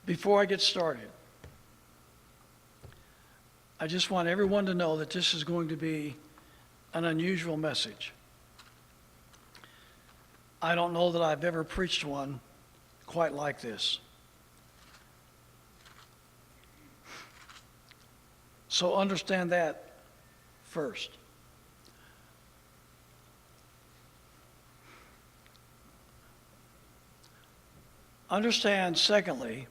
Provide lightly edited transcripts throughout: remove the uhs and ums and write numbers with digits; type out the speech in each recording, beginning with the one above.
Before I get started, I just want everyone to know that this is going to be an unusual message. I don't know that I've ever preached one quite like this. So understand that first. Understand, secondly,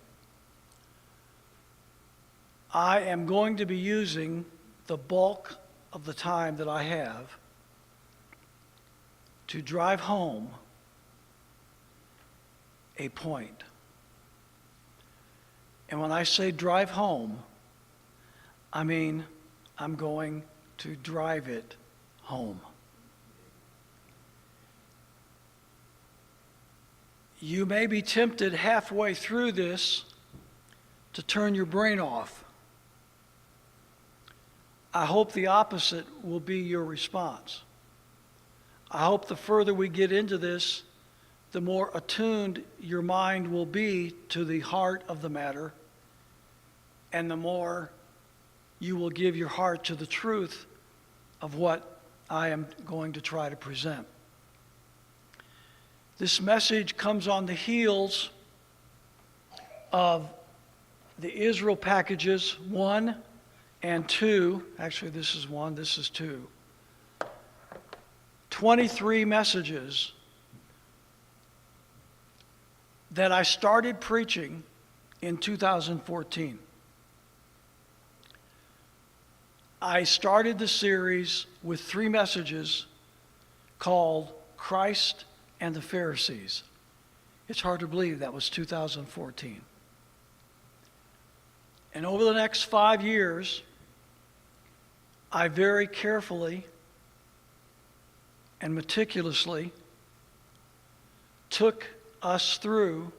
I am going to be using the bulk of the time that I have to drive home a point. And when I say drive home, I mean I'm going to drive it home. You may be tempted halfway through this to turn your brain off. I hope the opposite will be your response. I hope the further we get into this, the more attuned your mind will be to the heart of the matter, and the more you will give your heart to the truth of what I am going to try to present. This message comes on the heels of the Israel packages 1 and 2. Actually, this is 1, this is 2. 23 messages that I started preaching in 2014. I started the series with 3 messages called Christ and the Pharisees. It's hard to believe that was 2014. And over the next 5 years, I very carefully and meticulously took us through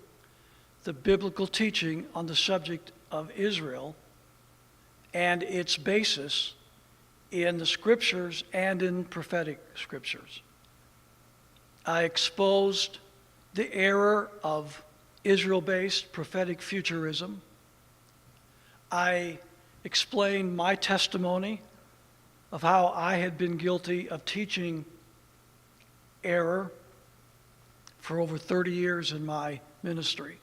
the biblical teaching on the subject of Israel and its basis in the scriptures and in prophetic scriptures. I exposed the error of Israel-based prophetic futurism. I explained my testimony of how I had been guilty of teaching error for over 30 years in my ministry,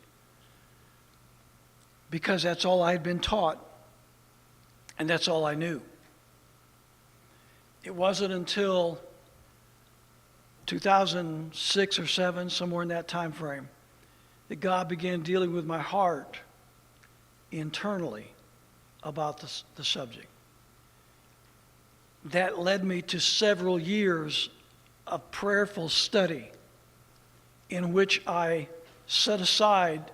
because that's all I had been taught and that's all I knew. It wasn't until 2006 or 7, somewhere in that time frame, that God began dealing with my heart internally about the subject. That led me to several years of prayerful study in which I set aside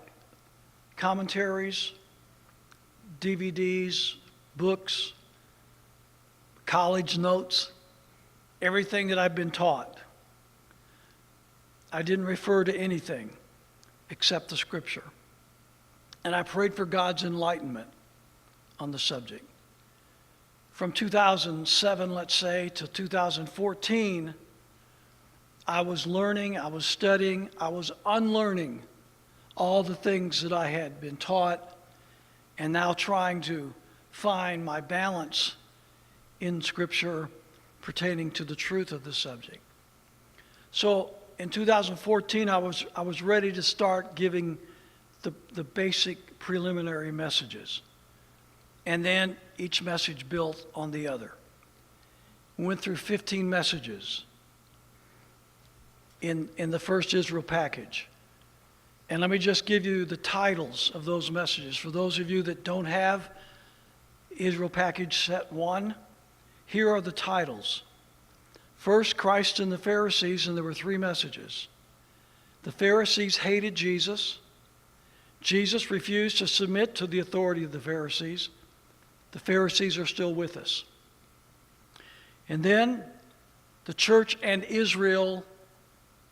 commentaries, DVDs, books, college notes, everything that I've been taught. I didn't refer to anything except the scripture. And I prayed for God's enlightenment on the subject. From 2007, let's say, to 2014, I was learning, I was studying, I was unlearning all the things that I had been taught, and now trying to find my balance in Scripture pertaining to the truth of the subject. So in 2014, I was ready to start giving the basic preliminary messages. And then each message built on the other. We went through 15 messages in the first Israel package. And let me just give you the titles of those messages. For those of you that don't have Israel package set 1, here are the titles. First, Christ and the Pharisees, and there were 3 messages. The Pharisees hated Jesus. Jesus refused to submit to the authority of the Pharisees. The Pharisees are still with us. And then the church and Israel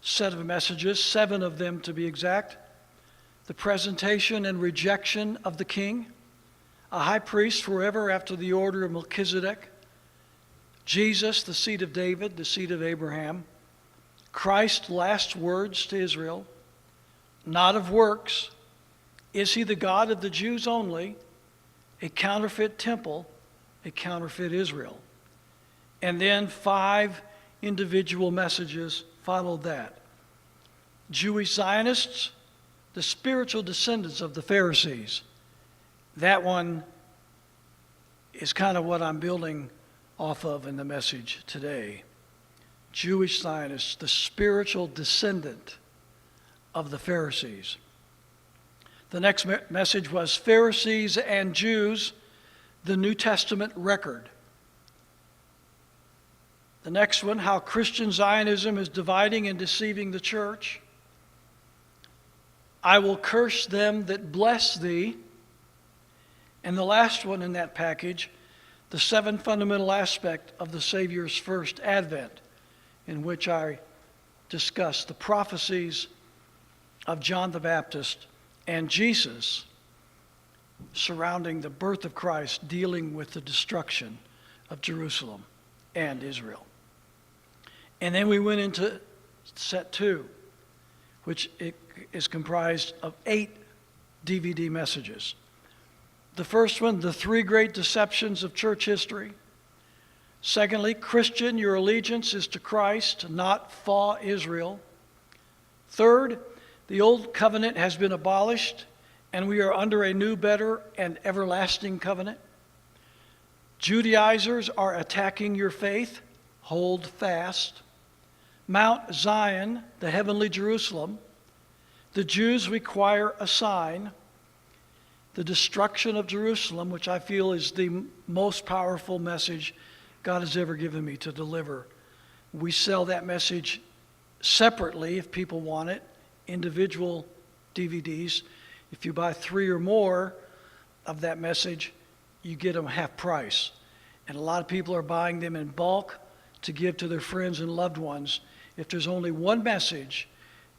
set of messages, 7 of them to be exact. The presentation and rejection of the king, a high priest forever after the order of Melchizedek. Jesus, the seed of David, the seed of Abraham. Christ's last words to Israel, not of works, Is he the God of the Jews only, a counterfeit temple, a counterfeit Israel? And then 5 individual messages followed that. Jewish Zionists, the spiritual descendants of the Pharisees. That one is kind of what I'm building off of in the message today. Jewish Zionists, the spiritual descendant of the Pharisees. The next message was Pharisees and Jews, the New Testament record. The next one, how Christian Zionism is dividing and deceiving the church. I will curse them that bless thee. And the last one in that package, the 7 fundamental aspects of the Savior's first advent, in which I discuss the prophecies of John the Baptist and Jesus surrounding the birth of Christ, dealing with the destruction of Jerusalem and Israel. And then we went into set 2, which is comprised of 8 DVD messages. The first one, the 3 great deceptions of church history. Secondly, Christian, your allegiance is to Christ, not for Israel. Third, the old covenant has been abolished, and we are under a new, better, and everlasting covenant. Judaizers are attacking your faith. Hold fast. Mount Zion, the heavenly Jerusalem. The Jews require a sign. The destruction of Jerusalem, which I feel is the most powerful message God has ever given me to deliver. We sell that message separately if people want it, individual DVDs. If you buy 3 or more of that message, you get them half price. And a lot of people are buying them in bulk to give to their friends and loved ones. If there's only one message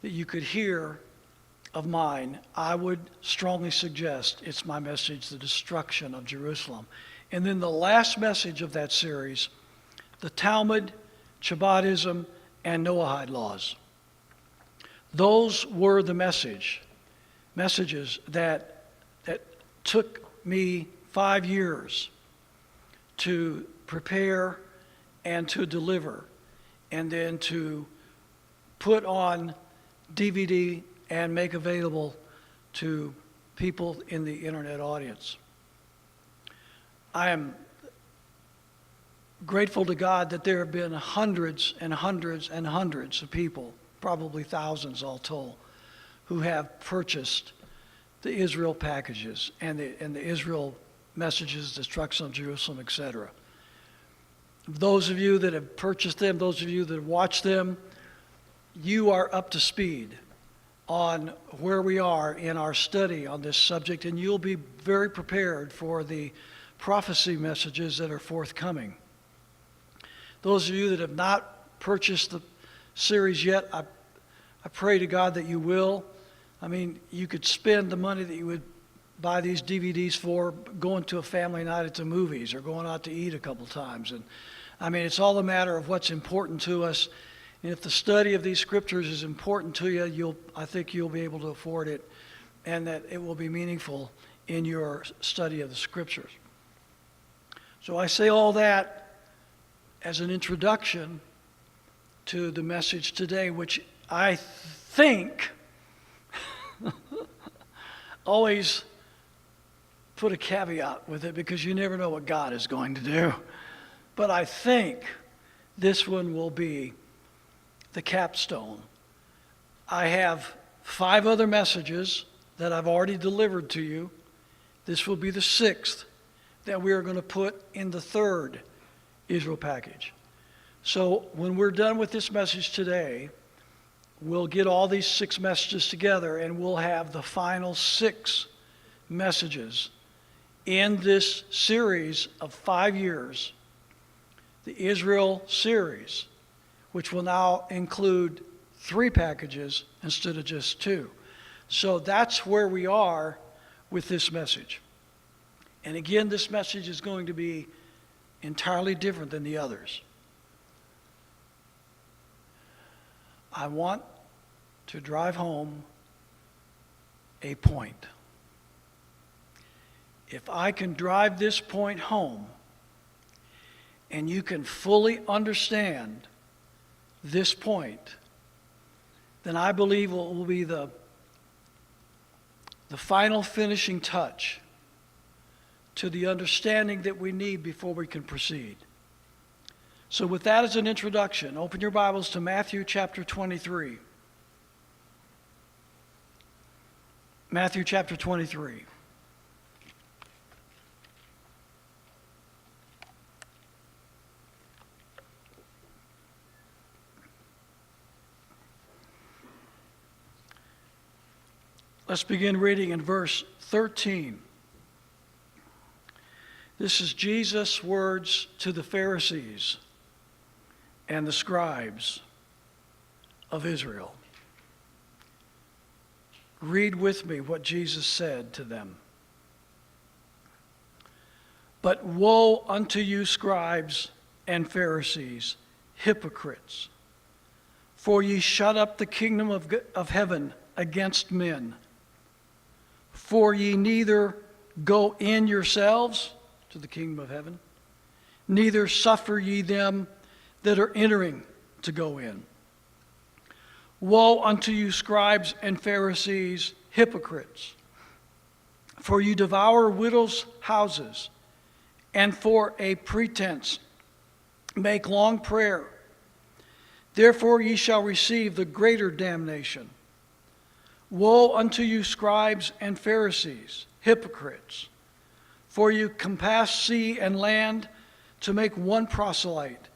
that you could hear of mine, I would strongly suggest it's my message, the destruction of Jerusalem. And then the last message of that series, the Talmud, Chabadism, and Noahide laws. Those were the messages that took me 5 years to prepare and to deliver, and then to put on DVD and make available to people in the internet audience. I am grateful to God that there have been hundreds and hundreds and hundreds of people, probably thousands all told, who have purchased the Israel packages and the Israel messages, destruction of Jerusalem, etc. Those of you that have purchased them, those of you that have watched them, you are up to speed on where we are in our study on this subject, and you'll be very prepared for the prophecy messages that are forthcoming. Those of you that have not purchased the series yet, I pray to God that you will. I mean, you could spend the money that you would buy these DVDs for going to a family night at the movies or going out to eat a couple times. And I mean, it's all a matter of what's important to us. And if the study of these scriptures is important to you, I think you'll be able to afford it, and that it will be meaningful in your study of the scriptures. So I say all that as an introduction to the message today, which I think always put a caveat with it, because you never know what God is going to do. But I think this one will be the capstone. I have 5 other messages that I've already delivered to you. This will be the 6th that we are going to put in the 3rd Israel package. So when we're done with this message today, we'll get all these 6 messages together, and we'll have the final 6 messages in this series of 5 years, the Israel series, which will now include 3 packages instead of just 2. So that's where we are with this message. And again, this message is going to be entirely different than the others. I want to drive home a point. If I can drive this point home and you can fully understand this point, then I believe it will be the final finishing touch to the understanding that we need before we can proceed. So with that as an introduction, open your Bibles to Matthew chapter 23. Matthew chapter 23. Let's begin reading in verse 13. This is Jesus' words to the Pharisees and the scribes of Israel. Read with me what Jesus said to them. But woe unto you, scribes and Pharisees, hypocrites! For ye shut up the kingdom of heaven against men. For ye neither go in yourselves to the kingdom of heaven, neither suffer ye them that are entering to go in. Woe unto you, scribes and Pharisees, hypocrites! For you devour widows' houses, and for a pretense make long prayer. Therefore ye shall receive the greater damnation. Woe unto you, scribes and Pharisees, hypocrites! For you compass sea and land to make one proselyte,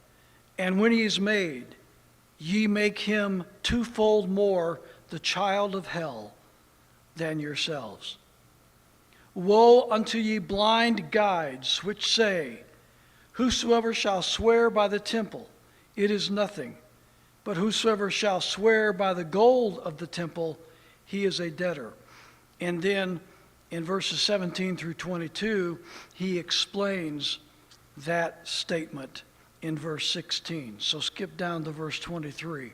and when he is made, ye make him twofold more the child of hell than yourselves. Woe unto ye, blind guides, which say, Whosoever shall swear by the temple, it is nothing, but whosoever shall swear by the gold of the temple, he is a debtor. And then in verses 17 through 22, he explains that statement in verse 16. So skip down to verse 23.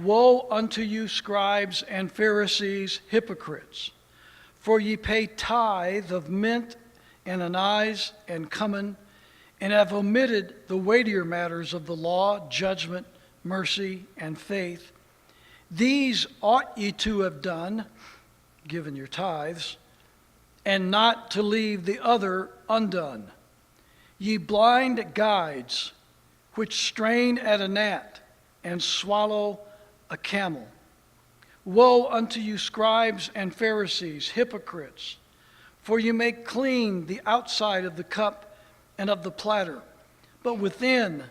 Woe unto you, scribes and Pharisees, hypocrites! For ye pay tithe of mint and anise and cumin, and have omitted the weightier matters of the law, judgment, mercy, and faith. These ought ye to have done, given your tithes, and not to leave the other undone. Ye blind guides, which strain at a gnat and swallow a camel. Woe unto you, scribes and Pharisees, hypocrites! For you make clean the outside of the cup and of the platter, but within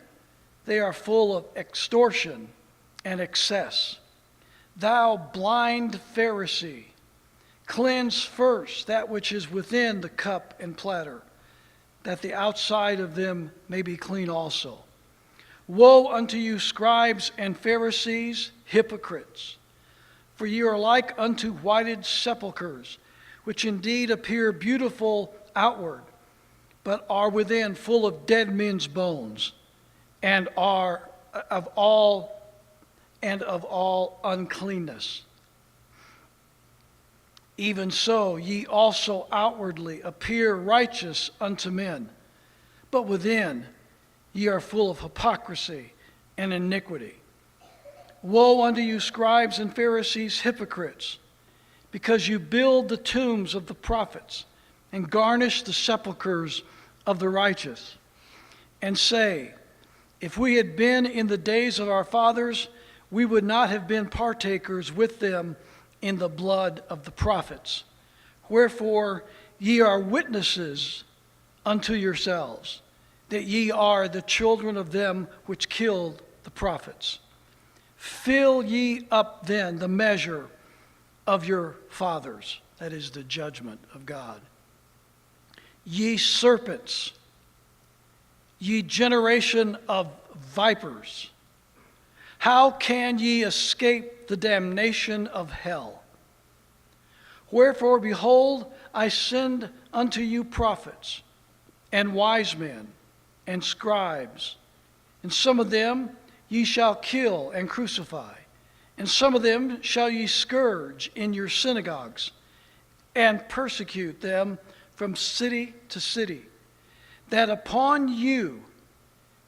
they are full of extortion and excess. Thou blind Pharisee, cleanse first that which is within the cup and platter, that the outside of them may be clean also. Woe unto you, scribes and Pharisees, hypocrites! For ye are like unto whited sepulchres, which indeed appear beautiful outward, but are within full of dead men's bones, and are of all uncleanness. Even so, ye also outwardly appear righteous unto men, but within ye are full of hypocrisy and iniquity. Woe unto you, scribes and Pharisees, hypocrites! Because you build the tombs of the prophets, and garnish the sepulchres of the righteous, and say, If we had been in the days of our fathers, we would not have been partakers with them in the blood of the prophets. Wherefore ye are witnesses unto yourselves, that ye are the children of them which killed the prophets. Fill ye up then the measure of your fathers, that is the judgment of God. Ye serpents, ye generation of vipers, how can ye escape the damnation of hell? Wherefore, behold, I send unto you prophets, and wise men, and scribes, and some of them ye shall kill and crucify, and some of them shall ye scourge in your synagogues, and persecute them from city to city, that upon you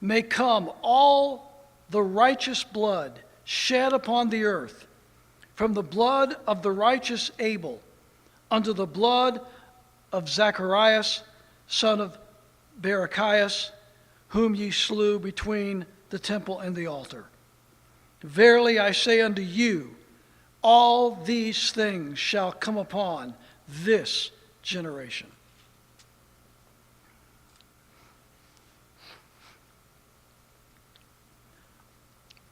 may come all the righteous blood shed upon the earth, from the blood of the righteous Abel unto the blood of Zacharias, son of Barachias, whom ye slew between the temple and the altar. Verily I say unto you, all these things shall come upon this generation.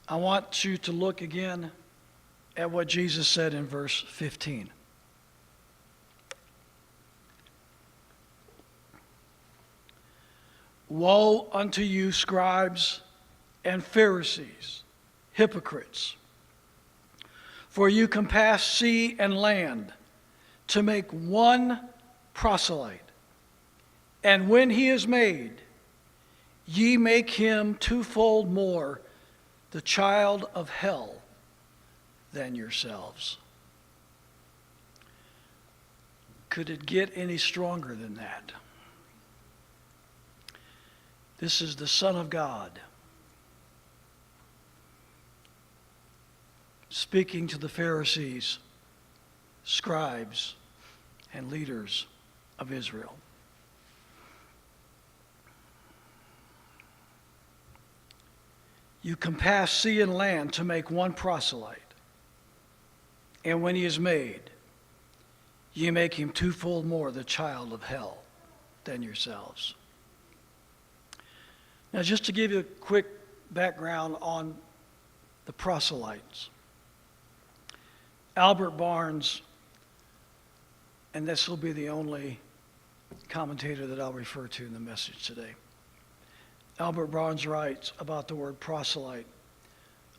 I want you to look again at what Jesus said in verse 15. Woe unto you, scribes and Pharisees, hypocrites! For you compass sea and land to make one proselyte, and when he is made, ye make him twofold more the child of hell than yourselves. Could it get any stronger than that? This is the Son of God speaking to the Pharisees, scribes, and leaders of Israel. You compass sea and land to make one proselyte, and when he is made, ye make him twofold more the child of hell than yourselves. Now, just to give you a quick background on the proselytes, Albert Barnes, and this will be the only commentator that I'll refer to in the message today. Albert Barnes writes about the word proselyte: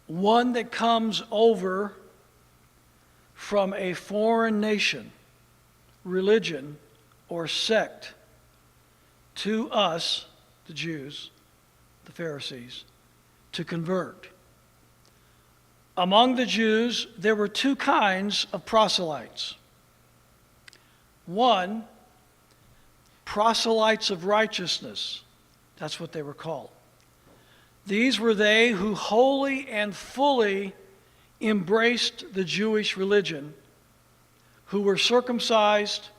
one that comes over from a foreign nation, religion, or sect to us, the Jews, the Pharisees, to convert. Among the Jews, there were two kinds of proselytes. One, proselytes of righteousness. That's what they were called. These were they who wholly and fully embraced the Jewish religion, who were circumcised,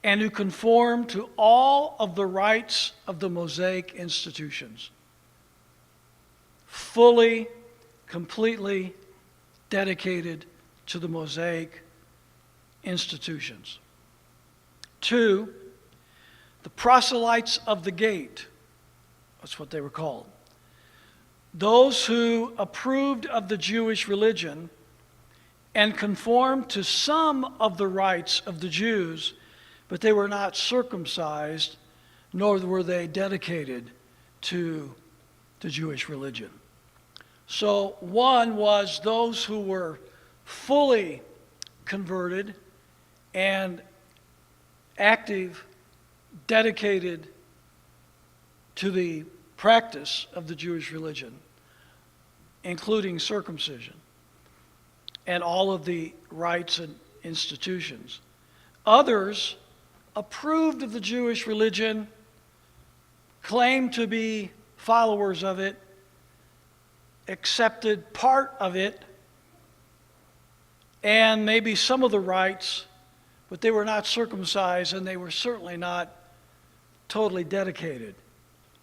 and who conformed to all of the rites of the Mosaic institutions. Fully, completely dedicated to the Mosaic institutions. Two, the proselytes of the gate. That's what they were called. Those who approved of the Jewish religion and conformed to some of the rites of the Jews, but they were not circumcised, nor were they dedicated to the Jewish religion. So one was those who were fully converted and active, dedicated to the practice of the Jewish religion, including circumcision and all of the rites and institutions. Others approved of the Jewish religion, claimed to be followers of it, accepted part of it, and maybe some of the rites, but they were not circumcised, and they were certainly not totally dedicated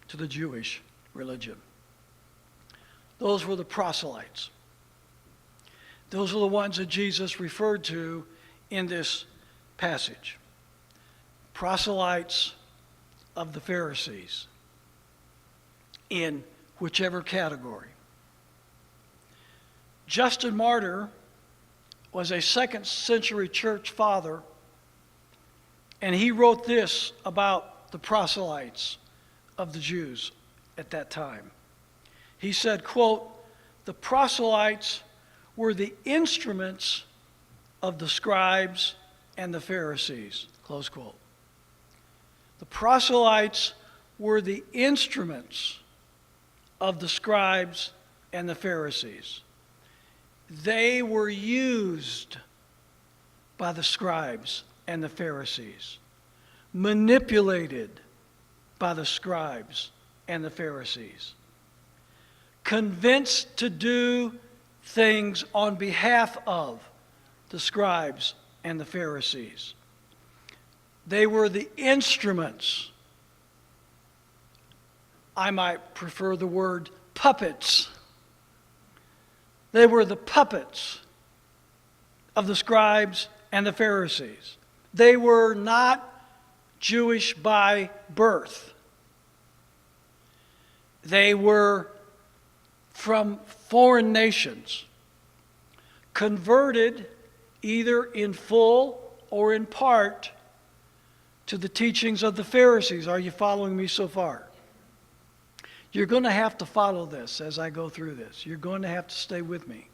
to the Jewish religion. Those were the proselytes. Those are the ones that Jesus referred to in this passage. Proselytes of the Pharisees, in whichever category. Justin Martyr was a 2nd century church father, and he wrote this about the proselytes of the Jews at that time. He said, quote, "The proselytes were the instruments of the scribes and the Pharisees," close quote. The proselytes were the instruments of the scribes and the Pharisees. They were used by the scribes and the Pharisees. manipulated by the scribes and the Pharisees, convinced to do things on behalf of the scribes and the Pharisees. They were the instruments. I might prefer the word puppets. They were the puppets of the scribes and the Pharisees. They were not Jewish by birth. They were from foreign nations, converted either in full or in part to the teachings of the Pharisees. Are you following me so far? You're going to have to follow this as I go through this. You're going to have to stay with me.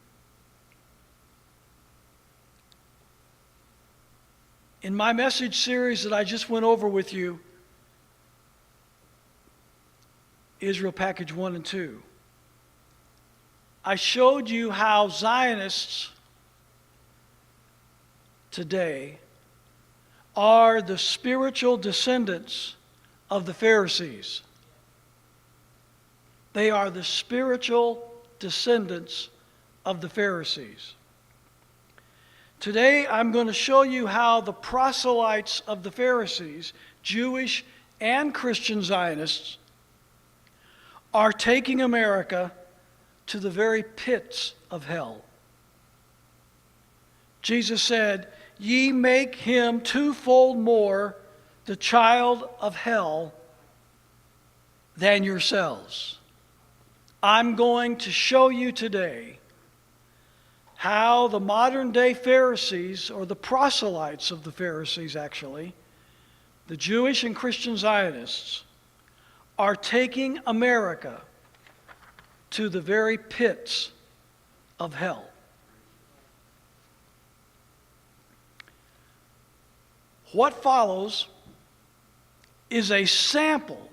In my message series that I just went over with you, Israel Package 1 and 2, I showed you how Zionists today are the spiritual descendants of the Pharisees. They are the spiritual descendants of the Pharisees. Today, I'm going to show you how the proselytes of the Pharisees, Jewish and Christian Zionists, are taking America to the very pits of hell. Jesus said, "Ye make him twofold more the child of hell than yourselves." I'm going to show you today how the modern day Pharisees, or the proselytes of the Pharisees actually, the Jewish and Christian Zionists, are taking America to the very pits of hell. What follows is a sample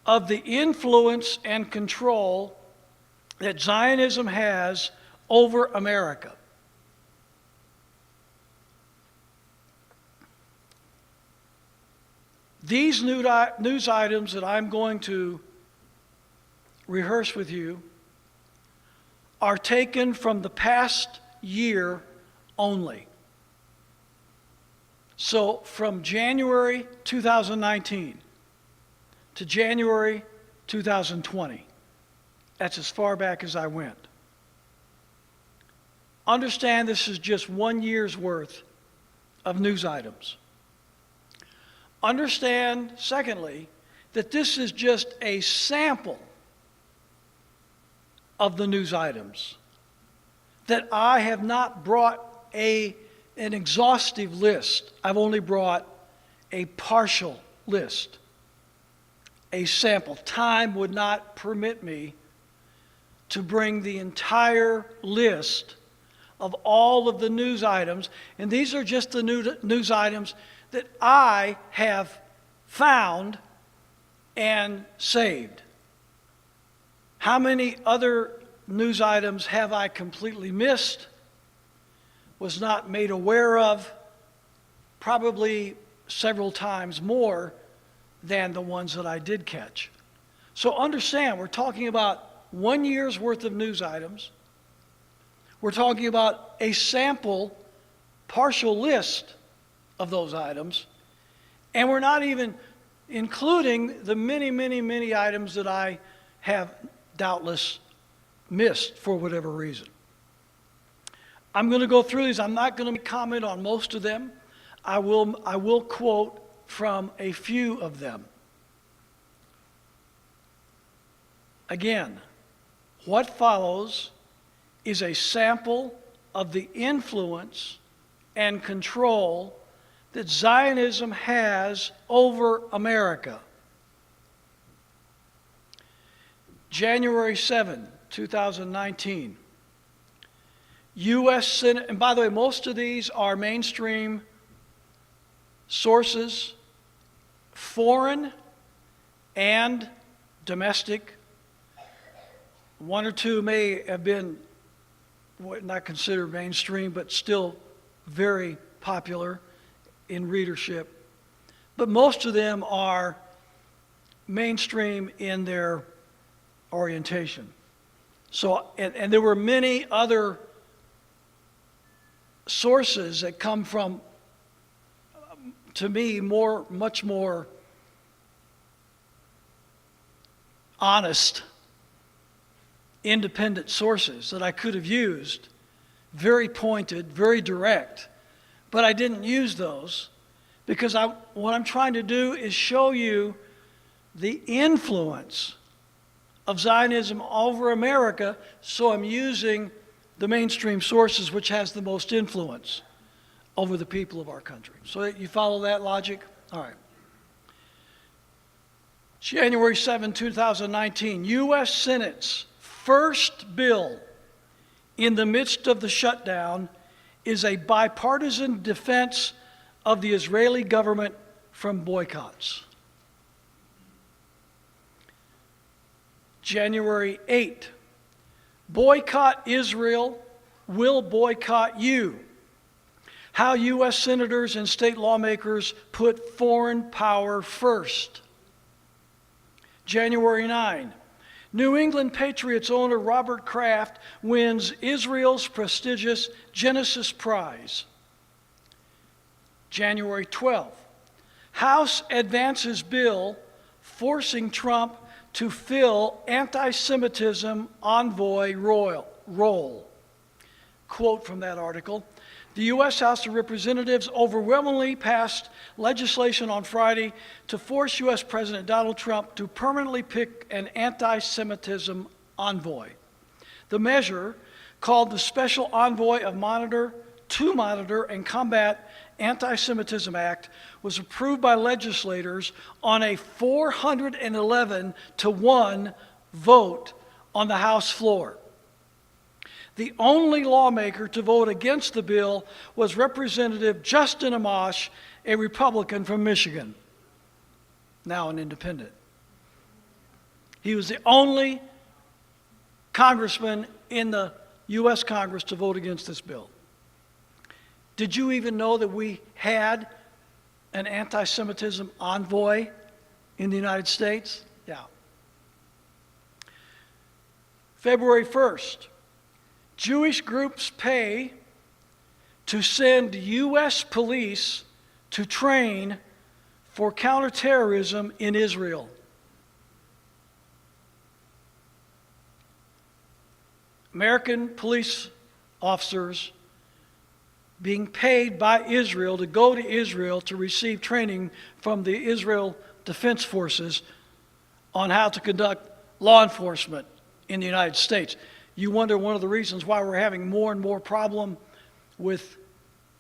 of the influence and control that Zionism has over America. These news items that I'm going to rehearse with you are taken from the past year only. So from January 2019 to January 2020. That's as far back as I went. Understand this is just 1 year's worth of news items. Understand, secondly, that this is just a sample of the news items. That I have not brought an exhaustive list. I've only brought a partial list. A sample. Time would not permit me to bring the entire list of all of the news items, and these are just the news items that I have found and saved. How many other news items have I completely missed, was not made aware of? Probably several times more than the ones that I did catch. So understand, we're talking about 1 year's worth of news items. We're talking about a sample, partial list of those items. And we're not even including the many, many, many items that I have doubtless missed for whatever reason. I'm going to go through these. I'm not going to comment on most of them. I will quote from a few of them. Again, what follows is a sample of the influence and control that Zionism has over America. January 7, 2019. U.S. Senate, and by the way, most of these are mainstream sources, foreign and domestic. One or two may have been not considered mainstream, but still very popular in readership, but most of them are mainstream in their orientation. So, and there were many other sources that come from, to me, much more honest, independent sources that I could have used, very pointed, very direct, but I didn't use those because what I'm trying to do is show you the influence of Zionism over America, so I'm using the mainstream sources which has the most influence over the people of our country. So you follow that logic? All right. January 7, 2019, U.S. Senate's first bill in the midst of the shutdown is a bipartisan defense of the Israeli government from boycotts. January 8, boycott Israel, will boycott you. How U.S. senators and state lawmakers put foreign power first. January 9, New England Patriots owner Robert Kraft wins Israel's prestigious Genesis Prize. January 12, House advances bill forcing Trump to fill anti-Semitism envoy role. Quote from that article, the U.S. House of Representatives overwhelmingly passed legislation on Friday to force U.S. President Donald Trump to permanently pick an anti-Semitism envoy. The measure, called the Special Envoy of Monitor and Combat Anti-Semitism Act, was approved by legislators on a 411-1 vote on the House floor. The only lawmaker to vote against the bill was Representative Justin Amash, a Republican from Michigan, now an independent. He was the only congressman in the U.S. Congress to vote against this bill. Did you even know that we had an anti-Semitism envoy in the United States? Yeah. February 1st, Jewish groups pay to send U.S. police to train for counterterrorism in Israel. American police officers being paid by Israel to go to Israel to receive training from the Israel Defense Forces on how to conduct law enforcement in the United States. You wonder one of the reasons why we're having more and more problem with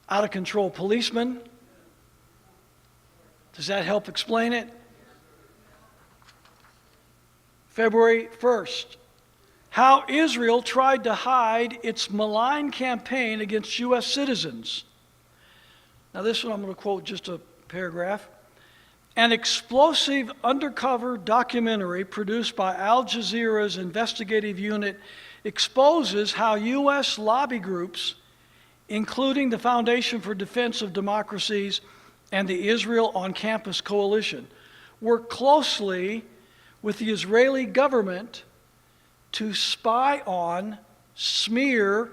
out-of-control policemen. Does that help explain it? February 1st, how Israel tried to hide its malign campaign against U.S. citizens. Now this one I'm going to quote just a paragraph. An explosive undercover documentary produced by Al Jazeera's investigative unit exposes how U.S. lobby groups, including the Foundation for Defense of Democracies and the Israel on Campus Coalition, work closely with the Israeli government to spy on, smear,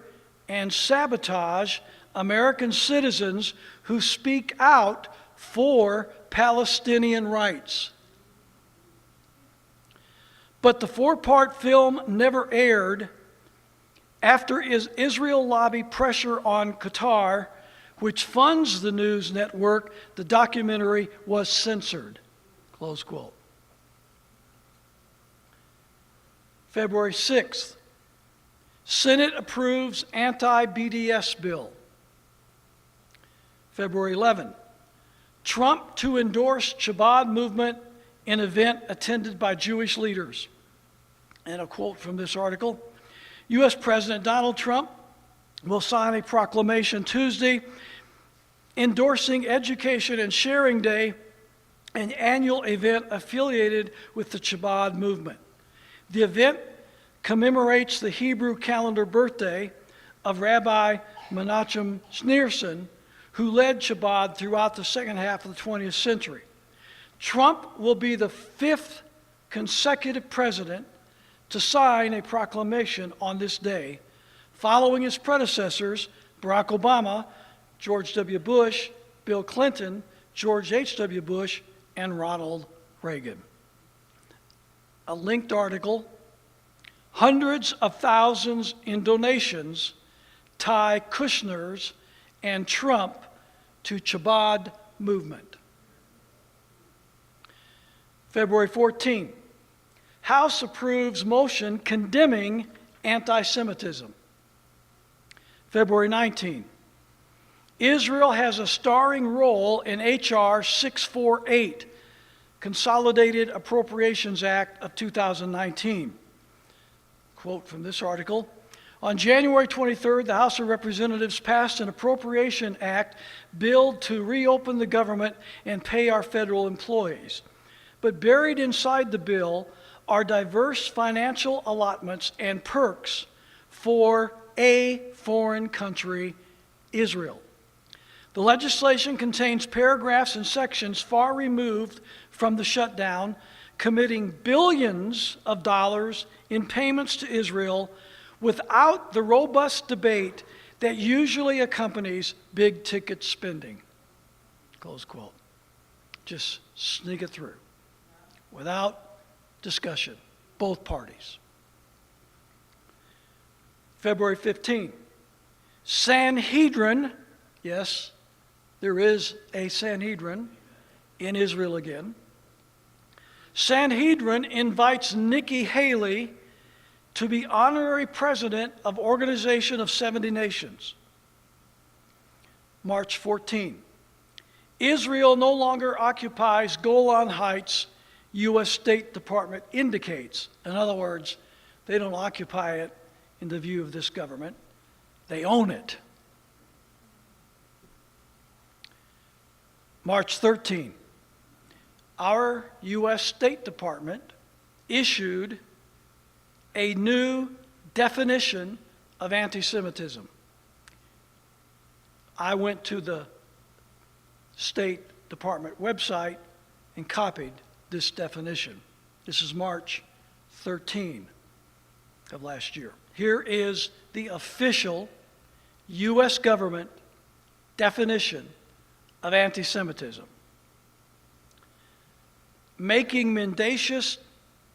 and sabotage American citizens who speak out for Palestinian rights. But the four-part film never aired after Israel lobby pressure on Qatar, which funds the news network. The documentary was censored. Close quote. February 6th, Senate approves anti-BDS bill. February 11, Trump to endorse Chabad movement in event attended by Jewish leaders. And a quote from this article, U.S. President Donald Trump will sign a proclamation Tuesday endorsing Education and Sharing Day, an annual event affiliated with the Chabad movement. The event commemorates the Hebrew calendar birthday of Rabbi Menachem Schneerson, who led Chabad throughout the second half of the 20th century. Trump will be the 5th consecutive president to sign a proclamation on this day, following his predecessors, Barack Obama, George W. Bush, Bill Clinton, George H.W. Bush, and Ronald Reagan. A linked article, hundreds of thousands in donations tie Kushner's and Trump to Chabad movement. February 14, House approves motion condemning anti-Semitism. February 19, Israel has a starring role in H.R. 648, Consolidated Appropriations Act of 2019. Quote from this article, on January 23rd, the House of Representatives passed an Appropriation Act bill to reopen the government and pay our federal employees. But buried inside the bill are diverse financial allotments and perks for a foreign country, Israel. The legislation contains paragraphs and sections far removed from the shutdown, committing billions of dollars in payments to Israel without the robust debate that usually accompanies big-ticket spending. Close quote. Just sneak it through without discussion, both parties. February 15, Sanhedrin, yes, there is a Sanhedrin in Israel again. Sanhedrin invites Nikki Haley to be honorary president of Organization of 70 Nations. March 14, Israel no longer occupies Golan Heights, U.S. State Department indicates. In other words, they don't occupy it in the view of this government. They own it. March 13, our U.S. State Department issued a new definition of anti-Semitism. I went to the State Department website and copied this definition. This is March 13 of last year. Here is the official U.S. government definition of anti-Semitism. Making mendacious,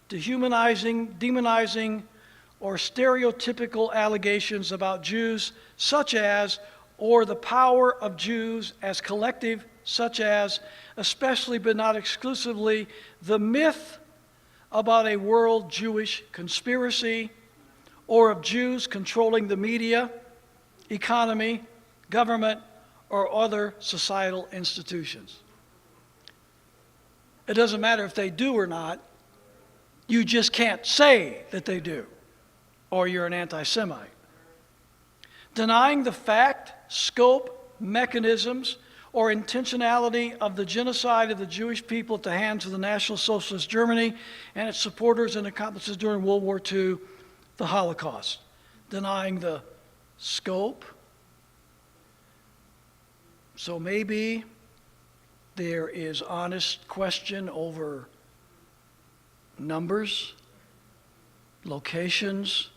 dehumanizing, demonizing, or stereotypical allegations about Jews, such as, or the power of Jews as collective, such as, especially but not exclusively, the myth about a world Jewish conspiracy, or of Jews controlling the media, economy, government, or other societal institutions. It doesn't matter if they do or not. You just can't say that they do, or you're an anti-Semite. Denying the fact, scope, mechanisms, or intentionality of the genocide of the Jewish people at the hands of the National Socialist Germany and its supporters and accomplices during World War II, the Holocaust. Denying the scope. So maybe there is honest question over numbers, locations,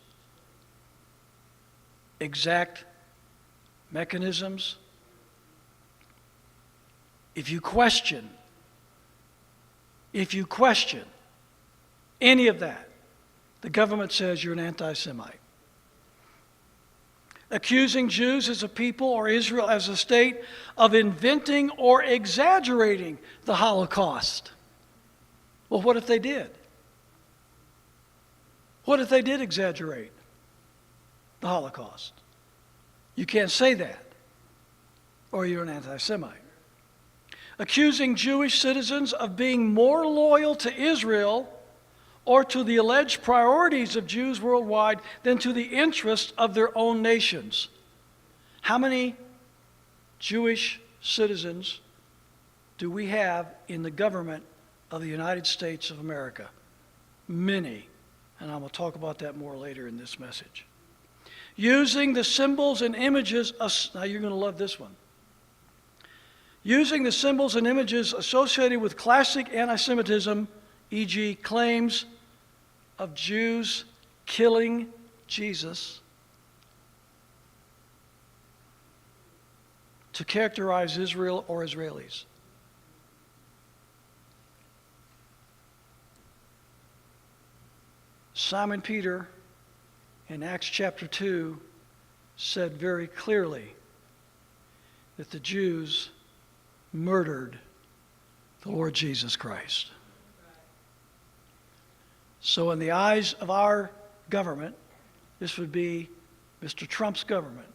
exact mechanisms. If you question any of that, the government says you're an anti-Semite. Accusing Jews as a people or Israel as a state of inventing or exaggerating the Holocaust. Well, what if they did? What if they did exaggerate the Holocaust? You can't say that, or you're an anti-Semite. Accusing Jewish citizens of being more loyal to Israel or to the alleged priorities of Jews worldwide than to the interests of their own nations. How many Jewish citizens do we have in the government of the United States of America? Many. And I'm going to talk about that more later in this message. Using the symbols and images of, now you're going to love this one. using the symbols and images associated with classic anti-Semitism, e.g. claims of Jews killing Jesus, to characterize Israel or Israelis. Simon Peter in Acts chapter 2 said very clearly that the Jews murdered the Lord Jesus Christ. So in the eyes of our government, this would be Mr. Trump's government.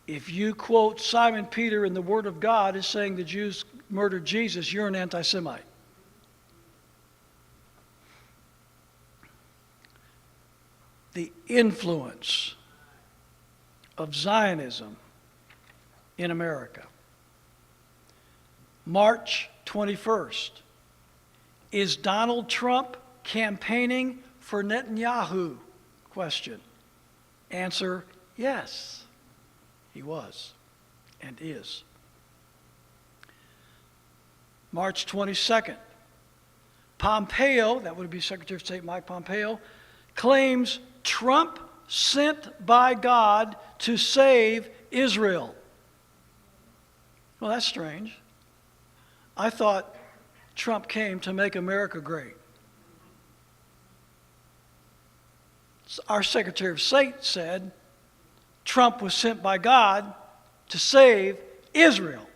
If you quote Simon Peter in the Word of God as saying the Jews murdered Jesus, you're an anti-Semite. The influence of Zionism in America. March 21st. Is Donald Trump campaigning for Netanyahu? Question. Answer, yes, he was and is. March 22nd. Pompeo, that would be Secretary of State Mike Pompeo, claims Trump sent by God to save Israel. Well, that's strange. I thought Trump came to make America great. Our Secretary of State said Trump was sent by God to save Israel.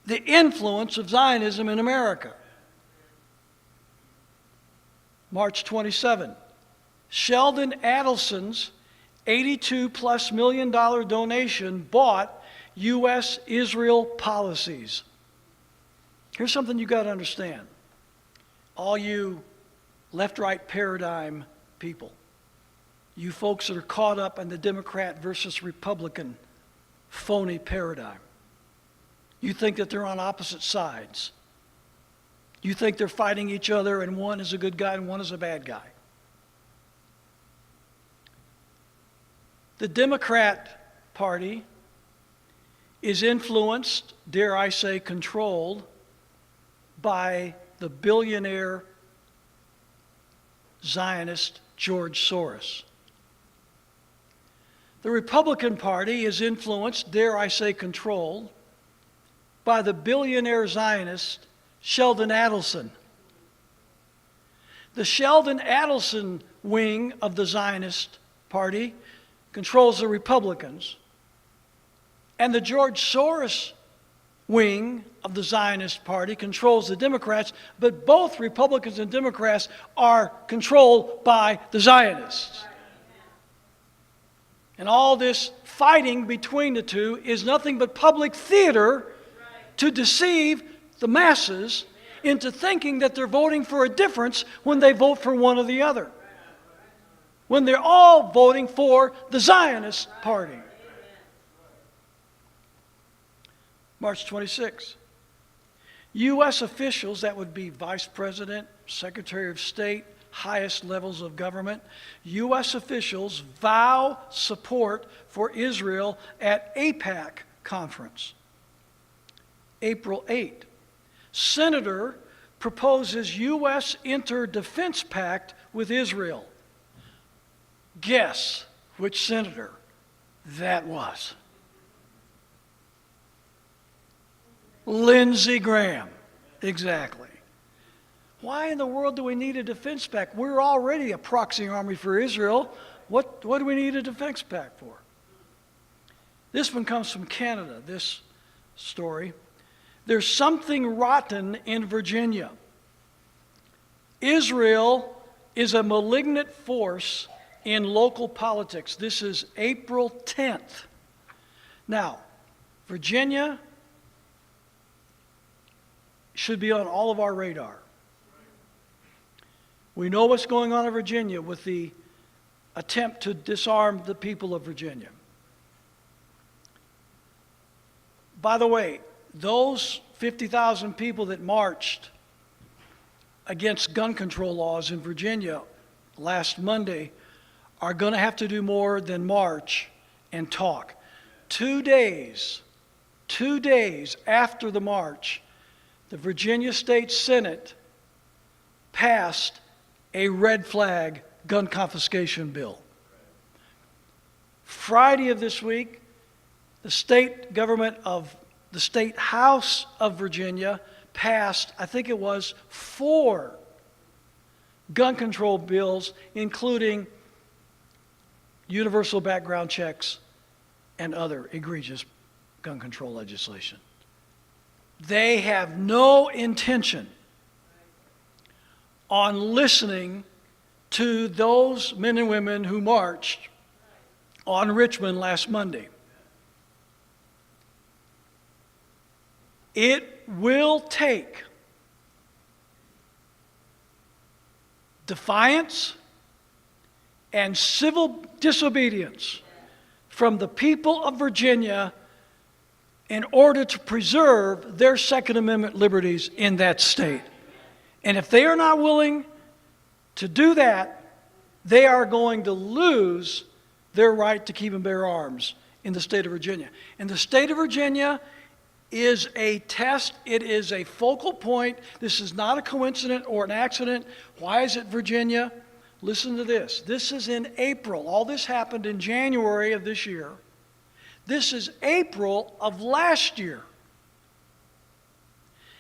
The influence of Zionism in America. March 27. Sheldon Adelson's $82+ million donation bought U.S.-Israel policies. Here's something you got to understand. All you left-right paradigm people, you folks that are caught up in the Democrat versus Republican phony paradigm. You think that they're on opposite sides. You think they're fighting each other and one is a good guy and one is a bad guy. The Democrat Party is influenced, dare I say, controlled by the billionaire Zionist George Soros. The Republican Party is influenced, dare I say, controlled by the billionaire Zionist Sheldon Adelson. The Sheldon Adelson wing of the Zionist Party controls the Republicans, and the George Soros wing of the Zionist Party controls the Democrats, but both Republicans and Democrats are controlled by the Zionists. And all this fighting between the two is nothing but public theater to deceive the masses into thinking that they're voting for a difference when they vote for one or the other. When they're all voting for the Zionist Party. March 26. U.S. officials, that would be Vice President, Secretary of State, highest levels of government, U.S. officials vow support for Israel at AIPAC conference. April 8. Senator proposes U.S. inter-defense pact with Israel. Guess which senator that was. Lindsey Graham. Exactly. Why in the world do we need a defense pact? We're already a proxy army for Israel. What do we need a defense pact for? This one comes from Canada, this story. There's something rotten in Virginia. Israel is a malignant force in local politics. This is April 10th. Now, Virginia should be on all of our radar. We know what's going on in Virginia with the attempt to disarm the people of Virginia. By the way, those 50,000 people that marched against gun control laws in Virginia last Monday are going to have to do more than march and talk. 2 days after the march, the Virginia State Senate passed a red flag gun confiscation bill. Friday of this week, the state government of the State House of Virginia passed, I think it was, 4 gun control bills, including universal background checks and other egregious gun control legislation. They have no intention on listening to those men and women who marched on Richmond last Monday. It will take defiance and civil disobedience from the people of Virginia in order to preserve their Second Amendment liberties in that state. And if they are not willing to do that, they are going to lose their right to keep and bear arms in the state of Virginia. And the state of Virginia is a test. It is a focal point. This is not a coincidence or an accident. Why is it Virginia? Listen to this. This is in April. All this happened in January of this year. This is April of last year.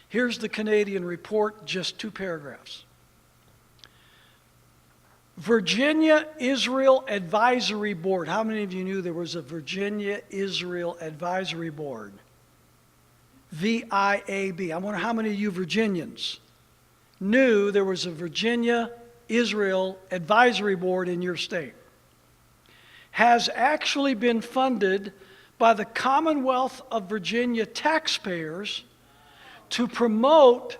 Here's the Canadian report, just 2 paragraphs. Virginia-Israel Advisory Board. How many of you knew there was a Virginia-Israel Advisory Board? VIAB. I wonder how many of you Virginians knew there was a Virginia-Israel Advisory Board in your state. Has actually been funded by the Commonwealth of Virginia taxpayers to promote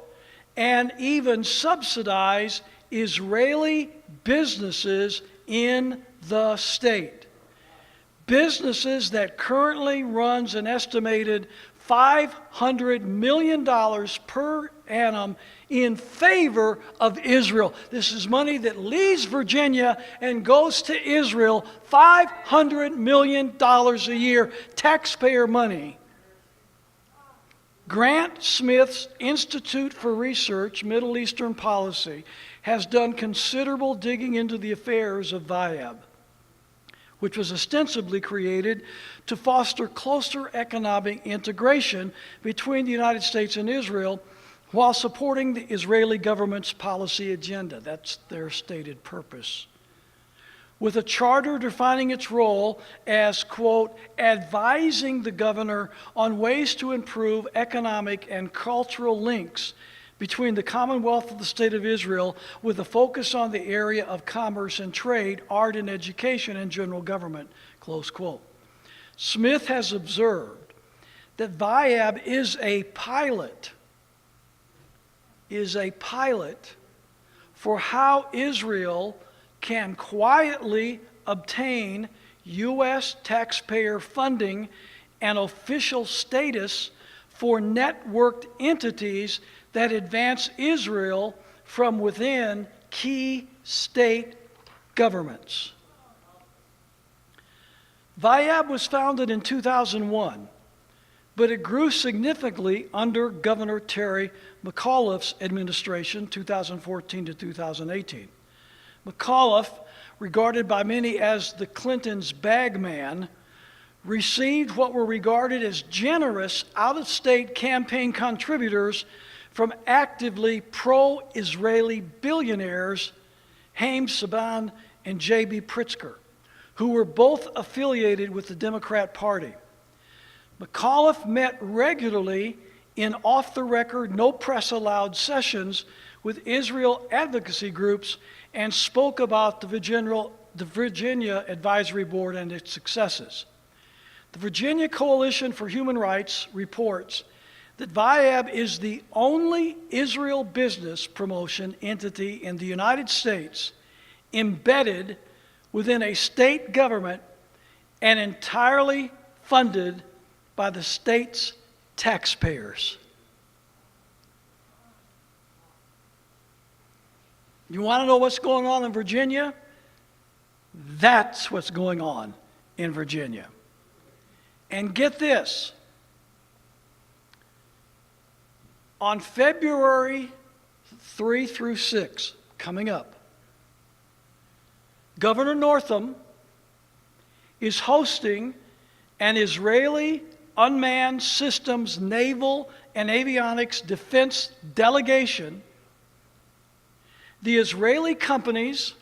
and even subsidize Israeli businesses in the state. Businesses that currently runs an estimated $500 million per annum in favor of Israel. This is money that leaves Virginia and goes to Israel, $500 million a year, taxpayer money. Grant Smith's Institute for Research, Middle Eastern Policy, has done considerable digging into the affairs of VIAB, which was ostensibly created to foster closer economic integration between the United States and Israel while supporting the Israeli government's policy agenda. That's their stated purpose. With a charter defining its role as, quote, advising the governor on ways to improve economic and cultural links between the Commonwealth of the State of Israel with a focus on the area of commerce and trade, art and education, and general government, close quote. Smith has observed that VIAB is a pilot for how Israel can quietly obtain U.S. taxpayer funding and official status for networked entities that advance Israel from within key state governments. VIAB was founded in 2001, but it grew significantly under Governor Terry McAuliffe's administration, 2014 to 2018. McAuliffe, regarded by many as the Clintons' bagman, received what were regarded as generous out-of-state campaign contributors from actively pro-Israeli billionaires Haim Saban and J.B. Pritzker, who were both affiliated with the Democrat Party. McAuliffe met regularly in off-the-record, no-press-allowed sessions with Israel advocacy groups and spoke about the Virginia Advisory Board and its successes. The Virginia Coalition for Human Rights reports that VIAB is the only Israel business promotion entity in the United States embedded within a state government and entirely funded by the state's taxpayers. You want to know what's going on in Virginia? That's what's going on in Virginia. And get this, on February 3 through 6, coming up, Governor Northam is hosting an Israeli unmanned systems naval and avionics defense delegation. The Israeli companies,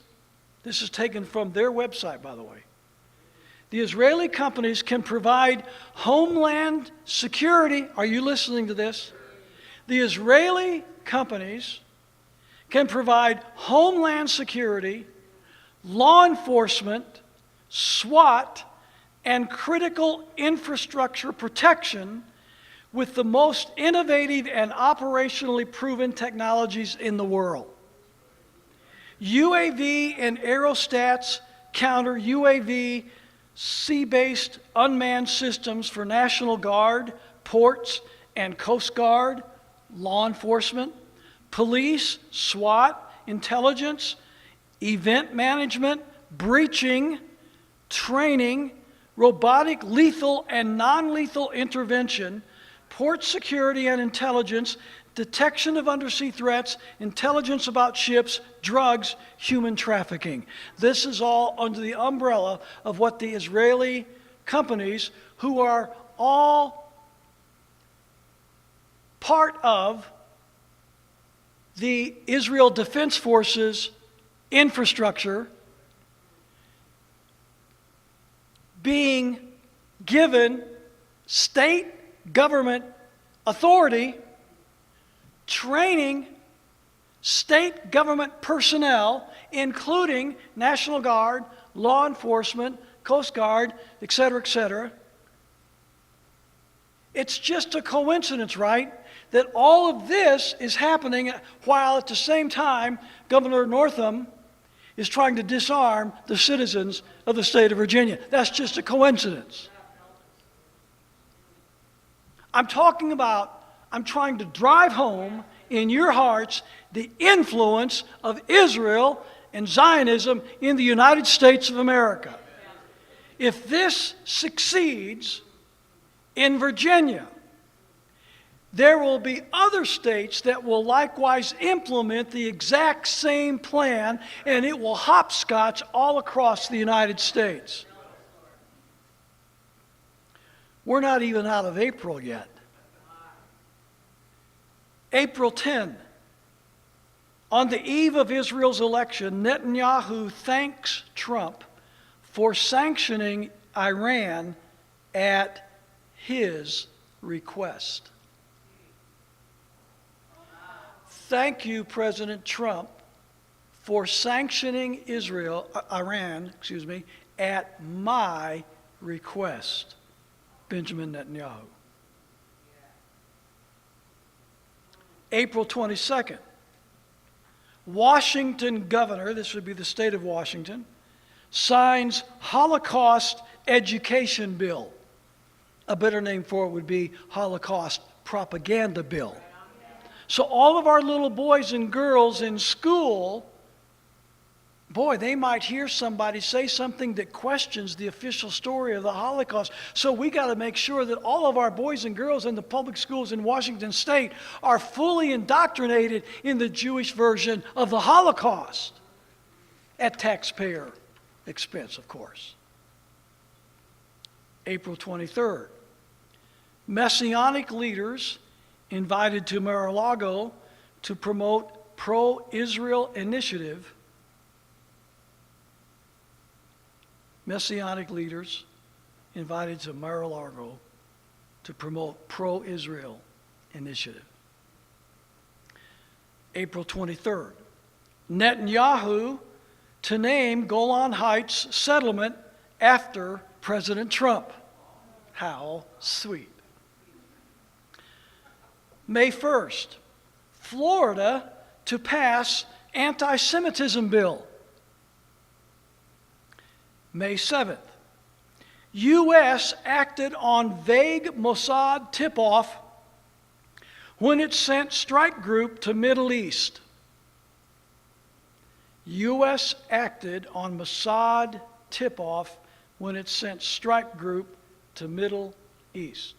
this is taken from their website, by the way, the Israeli companies can provide homeland security. Are you listening to this? The Israeli companies can provide homeland security, law enforcement, SWAT, and critical infrastructure protection with the most innovative and operationally proven technologies in the world. UAV and aerostats counter UAV sea-based unmanned systems for National Guard, ports, and Coast Guard, law enforcement, police, SWAT, intelligence, event management, breaching, training, robotic lethal and non-lethal intervention, port security and intelligence, detection of undersea threats, intelligence about ships, drugs, human trafficking. This is all under the umbrella of what the Israeli companies, who are all part of the Israel Defense Forces infrastructure, being given state government authority, training state government personnel, including National Guard, law enforcement, Coast Guard, et cetera, et cetera. It's just a coincidence, right, that all of this is happening while at the same time Governor Northam is trying to disarm the citizens of the state of Virginia. That's just a coincidence. I'm trying to drive home in your hearts the influence of Israel and Zionism in the United States of America. If this succeeds in Virginia, there will be other states that will likewise implement the exact same plan, and it will hopscotch all across the United States. We're not even out of April yet. April 10, on the eve of Israel's election, Netanyahu thanks Trump for sanctioning Iran at his request. Thank you, President Trump, for sanctioning Iran, at my request. Benjamin Netanyahu. April 22nd, Washington governor, this would be the state of Washington, signs Holocaust education bill. A better name for it would be Holocaust propaganda bill. So all of our little boys and girls in school, boy, they might hear somebody say something that questions the official story of the Holocaust. So we got to make sure that all of our boys and girls in the public schools in Washington State are fully indoctrinated in the Jewish version of the Holocaust, at taxpayer expense, of course. April 23rd, Messianic leaders invited to Mar-a-Lago to promote pro-Israel initiative. Messianic leaders invited to Mar-a-Lago to promote pro-Israel initiative. April 23rd, Netanyahu to name Golan Heights settlement after President Trump. How sweet. May 1st, Florida to pass anti-Semitism bill. May 7th, U.S. acted on vague Mossad tip-off when it sent strike group to Middle East. U.S. acted on Mossad tip-off when it sent strike group to Middle East.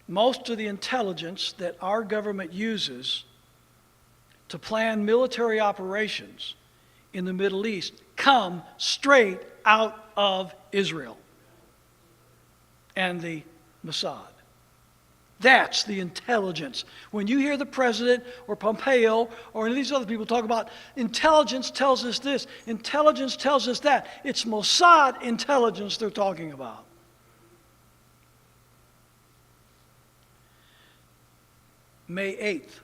Most of the intelligence that our government uses to plan military operations in the Middle East come straight out of Israel and the Mossad. That's the intelligence. When you hear the president or Pompeo or any of these other people talk about intelligence tells us this, intelligence tells us that, it's Mossad intelligence they're talking about. May 8th,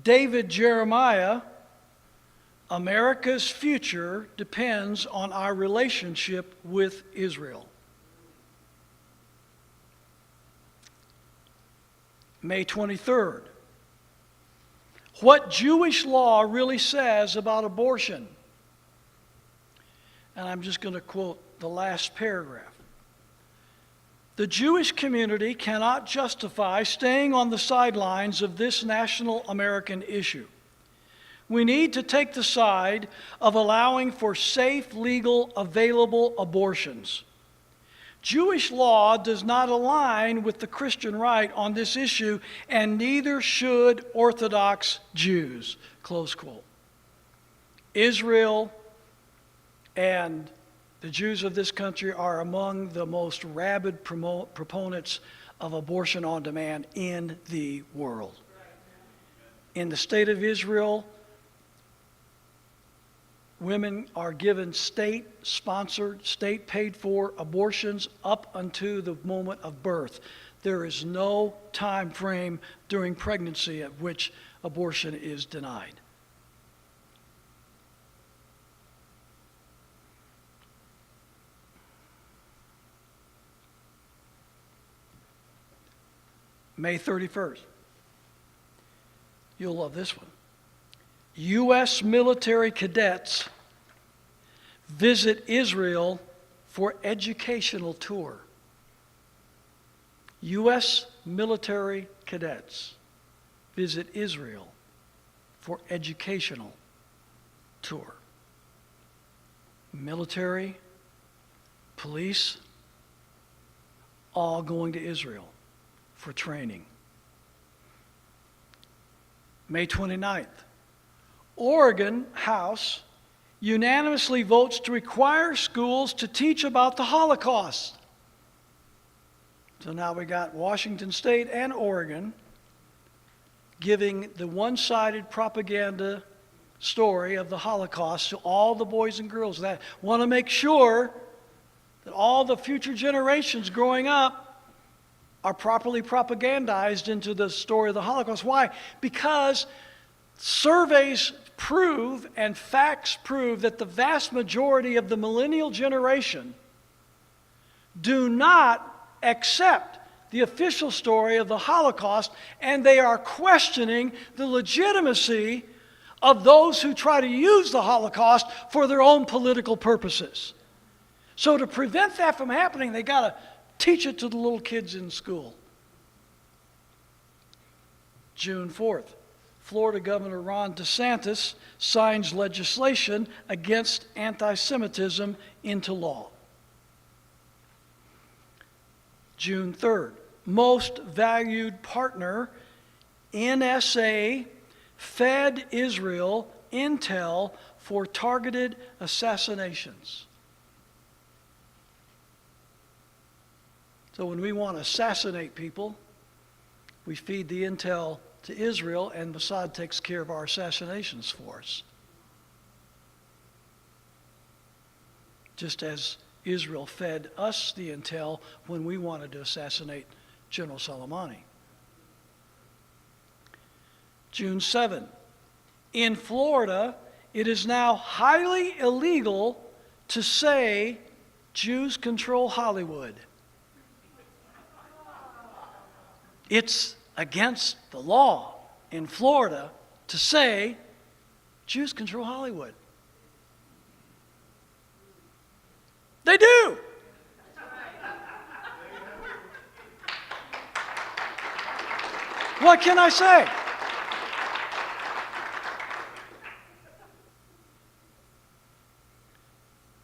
David Jeremiah, America's future depends on our relationship with Israel. May 23rd, what Jewish law really says about abortion. And I'm just going to quote the last paragraph. The Jewish community cannot justify staying on the sidelines of this national American issue. We need to take the side of allowing for safe, legal, available abortions. Jewish law does not align with the Christian right on this issue, and neither should Orthodox Jews. Close quote. Israel and the Jews of this country are among the most rabid proponents of abortion on demand in the world. In the state of Israel, women are given state-sponsored, state-paid-for abortions up until the moment of birth. There is no time frame during pregnancy at which abortion is denied. May 31st. You'll love this one. U.S. military cadets visit Israel for educational tour. U.S. military cadets visit Israel for educational tour. Military, police, all going to Israel for training. May 29th. Oregon House unanimously votes to require schools to teach about the Holocaust. So now we got Washington State and Oregon giving the one-sided propaganda story of the Holocaust to all the boys and girls that want to make sure that all the future generations growing up are properly propagandized into the story of the Holocaust. Why? Because surveys prove and facts prove that the vast majority of the millennial generation do not accept the official story of the Holocaust, and they are questioning the legitimacy of those who try to use the Holocaust for their own political purposes. So to prevent that from happening, they got to teach it to the little kids in school. June 4th. Florida Governor Ron DeSantis signs legislation against anti-Semitism into law. June 3rd. Most valued partner, NSA, fed Israel intel for targeted assassinations. So when we want to assassinate people, we feed the intel to Israel, and Mossad takes care of our assassinations for us. Just as Israel fed us the intel when we wanted to assassinate General Soleimani. June 7. In Florida, it is now highly illegal to say Jews control Hollywood. It's against the law in Florida to say Jews control Hollywood. They do. What can I say?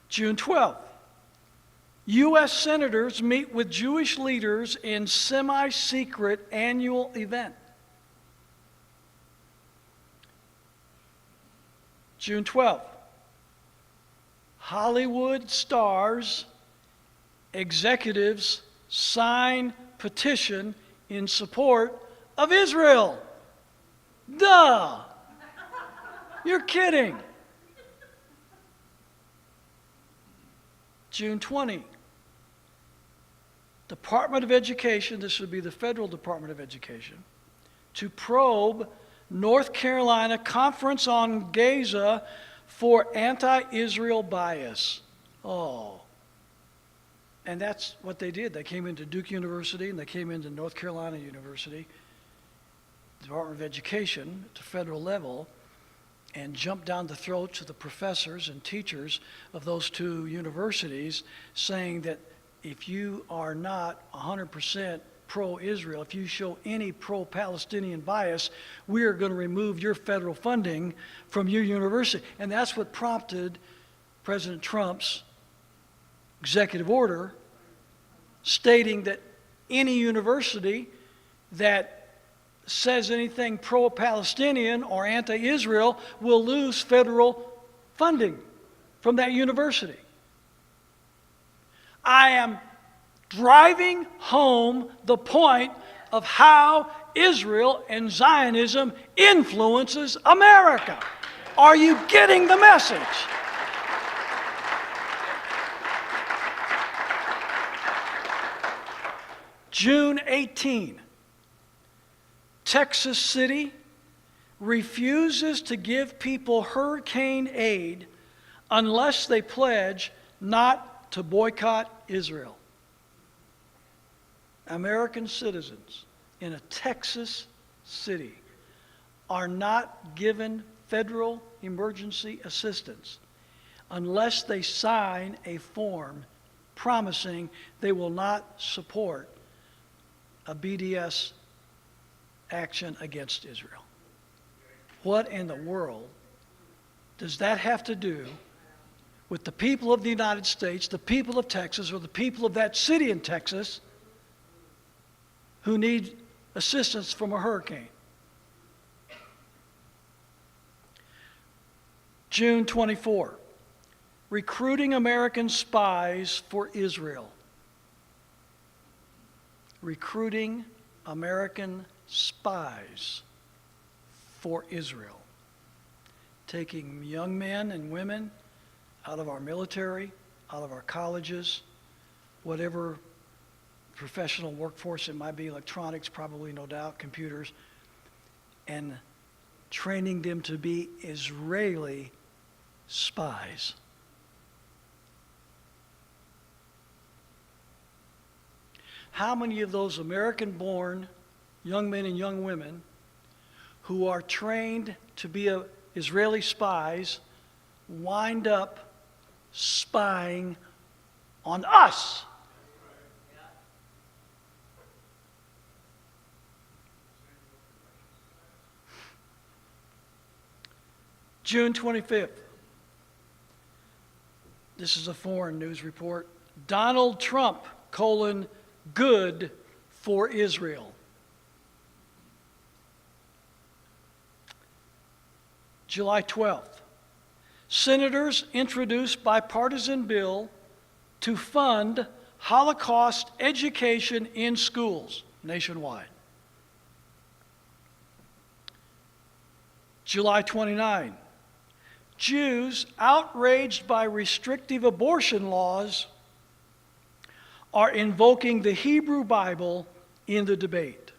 June 12th. U.S. senators meet with Jewish leaders in semi-secret annual event. June 12th. Hollywood stars, executives sign petition in support of Israel. Duh! You're kidding. June 20. Department of Education, this would be the Federal Department of Education, to probe North Carolina Conference on Gaza for anti-Israel bias. Oh. And that's what they did. They came into Duke University and they came into North Carolina University, Department of Education at the federal level, and jumped down the throats of the professors and teachers of those two universities, saying that if you are not 100% pro-Israel, if you show any pro-Palestinian bias, we are going to remove your federal funding from your university. And that's what prompted President Trump's executive order stating that any university that says anything pro-Palestinian or anti-Israel will lose federal funding from that university. I am driving home the point of how Israel and Zionism influences America. Are you getting the message? June 18. Texas City refuses to give people hurricane aid unless they pledge not to boycott Israel. American citizens in a Texas city are not given federal emergency assistance unless they sign a form promising they will not support a BDS action against Israel. What in the world does that have to do with the people of the United States, the people of Texas, or the people of that city in Texas who need assistance from a hurricane? June 24, recruiting American spies for Israel. Recruiting American spies for Israel. Taking young men and women out of our military, out of our colleges, whatever professional workforce it might be, electronics, probably, no doubt, computers, and training them to be Israeli spies. How many of those American-born young men and young women who are trained to be Israeli spies wind up spying on us? June 25th. This is a foreign news report. Donald Trump, good for Israel. July 12th. Senators introduce bipartisan bill to fund Holocaust education in schools nationwide. July 29. Jews outraged by restrictive abortion laws are invoking the Hebrew Bible in the debate.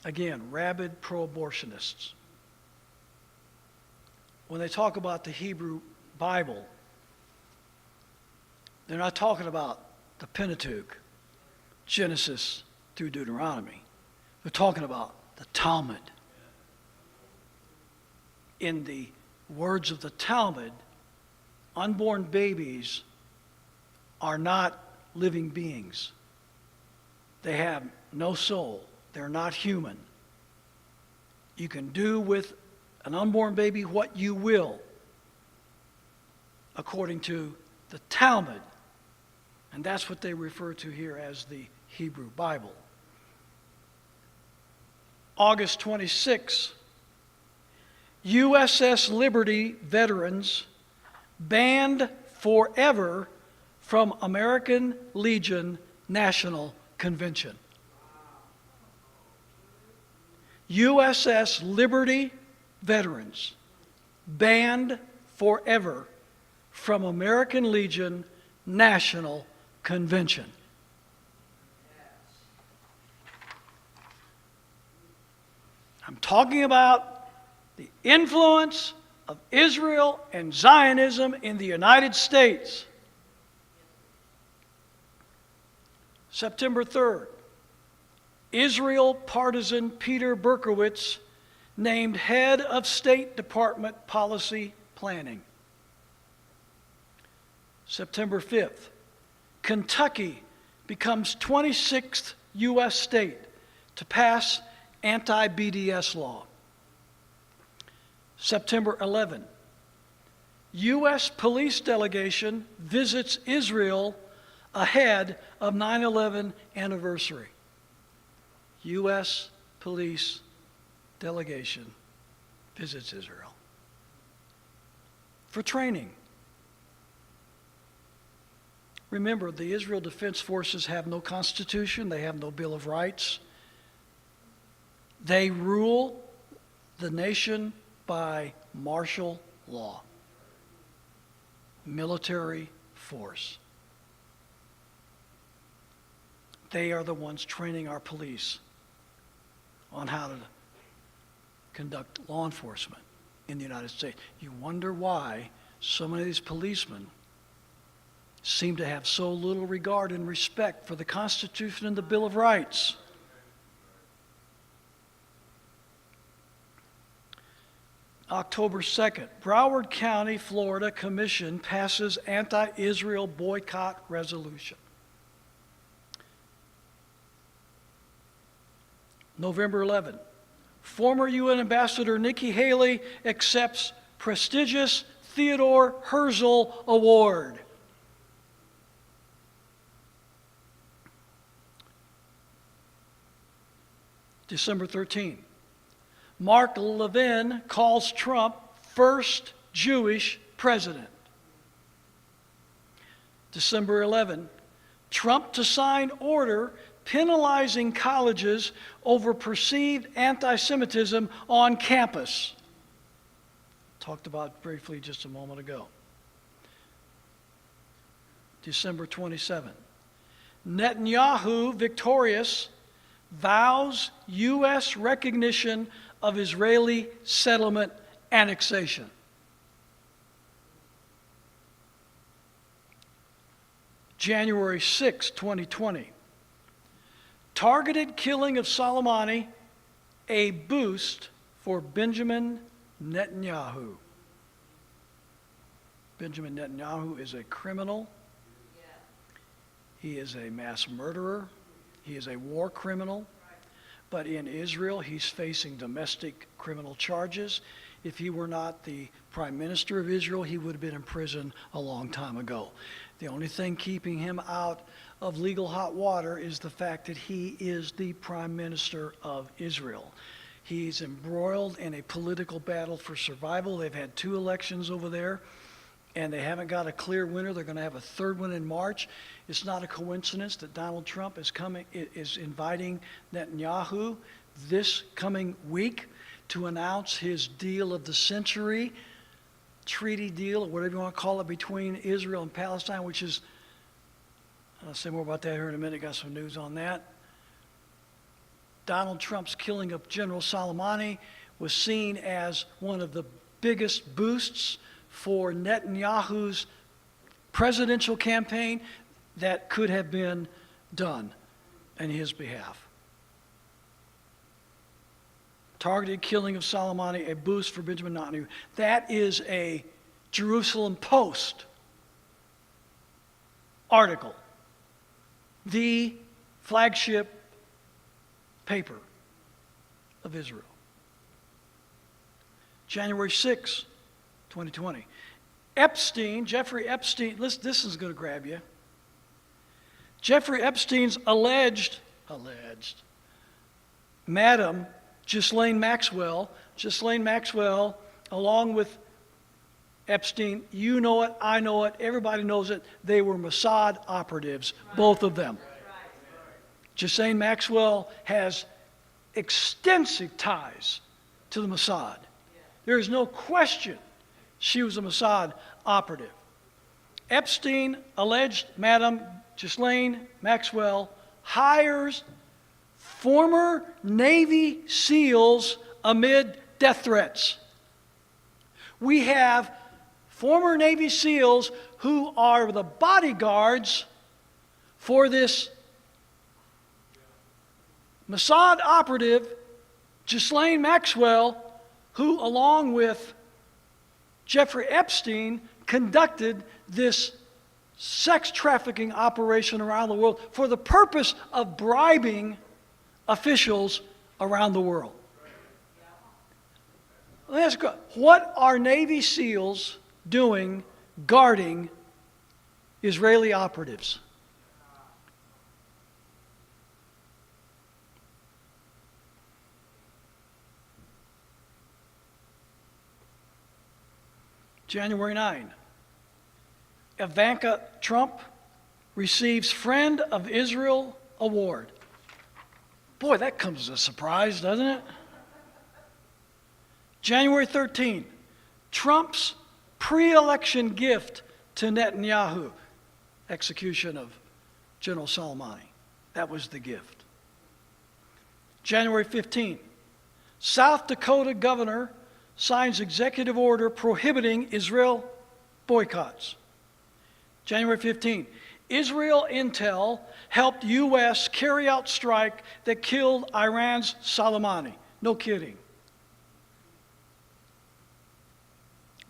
Again, rabid pro-abortionists. When they talk about the Hebrew Bible, they're not talking about the Pentateuch, Genesis through Deuteronomy. They're talking about the Talmud. In the words of the Talmud, unborn babies are not living beings. They have no soul. They're not human. You can do with an unborn baby what you will, according to the Talmud. And that's what they refer to here as the Hebrew Bible. August 26, USS Liberty veterans banned forever from American Legion National Convention. USS Liberty veterans banned forever from American Legion National Convention. I'm talking about the influence of Israel and Zionism in the United States. September 3rd, Israel partisan Peter Berkowitz named head of State Department Policy Planning. September 5th, Kentucky becomes 26th U.S. state to pass anti-BDS law. September 11, U.S. police delegation visits Israel ahead of 9/11 anniversary. U.S. police delegation visits Israel for training. Remember, the Israel Defense Forces have no constitution, they have no Bill of Rights. They rule the nation by martial law, military force. They are the ones training our police on how to conduct law enforcement in the United States. You wonder why so many of these policemen seem to have so little regard and respect for the Constitution and the Bill of Rights. October 2nd, Broward County, Florida Commission passes anti-Israel boycott resolution. November 11, former UN Ambassador Nikki Haley accepts prestigious Theodore Herzl Award. December 13, Mark Levin calls Trump first Jewish president. December 11, Trump to sign order penalizing colleges over perceived anti-Semitism on campus. Talked about briefly just a moment ago. December 27, Netanyahu victorious vows U.S. recognition of Israeli settlement annexation. January 6, 2020. Targeted killing of Soleimani, a boost for Benjamin Netanyahu. Benjamin Netanyahu is a criminal. He is a mass murderer. He is a war criminal. But in Israel, he's facing domestic criminal charges. If he were not the prime minister of Israel, he would have been in prison a long time ago. The only thing keeping him out of legal hot water is the fact that he is the prime minister of Israel. He's embroiled in a political battle for survival. They've had 2 elections over there, and they haven't got a clear winner. They're going to have a 3rd one in March. It's not a coincidence that Donald Trump is inviting Netanyahu this coming week to announce his deal of the century, treaty deal, or whatever you want to call it, between Israel and Palestine, which is, I'll say more about that here in a minute, got some news on that. Donald Trump's killing of General Soleimani was seen as one of the biggest boosts for Netanyahu's presidential campaign that could have been done in his behalf. Targeted killing of Soleimani, a boost for Benjamin Netanyahu. That is a Jerusalem Post article, the flagship paper of Israel. January 6, 2020. Jeffrey Epstein, this is going to grab you. Jeffrey Epstein's alleged Madam Ghislaine Maxwell, along with Epstein, you know it, I know it, everybody knows it, they were Mossad operatives, both of them. Ghislaine Maxwell has extensive ties to the Mossad. There is no question she was a Mossad operative. Epstein, alleged Madam Ghislaine Maxwell, hires former Navy SEALs amid death threats. We have former Navy SEALs who are the bodyguards for this Mossad operative, Ghislaine Maxwell, who, along with Jeffrey Epstein, conducted this sex trafficking operation around the world for the purpose of bribing officials around the world. Let me ask you, what are Navy SEALs doing guarding Israeli operatives? January 9. Ivanka Trump receives Friend of Israel Award. Boy, that comes as a surprise, doesn't it? January 13, Trump's pre-election gift to Netanyahu, execution of General Soleimani. That was the gift. January 15, South Dakota governor signs executive order prohibiting Israel boycotts. January 15, Israel intel helped U.S. carry out strike that killed Iran's Soleimani. No kidding.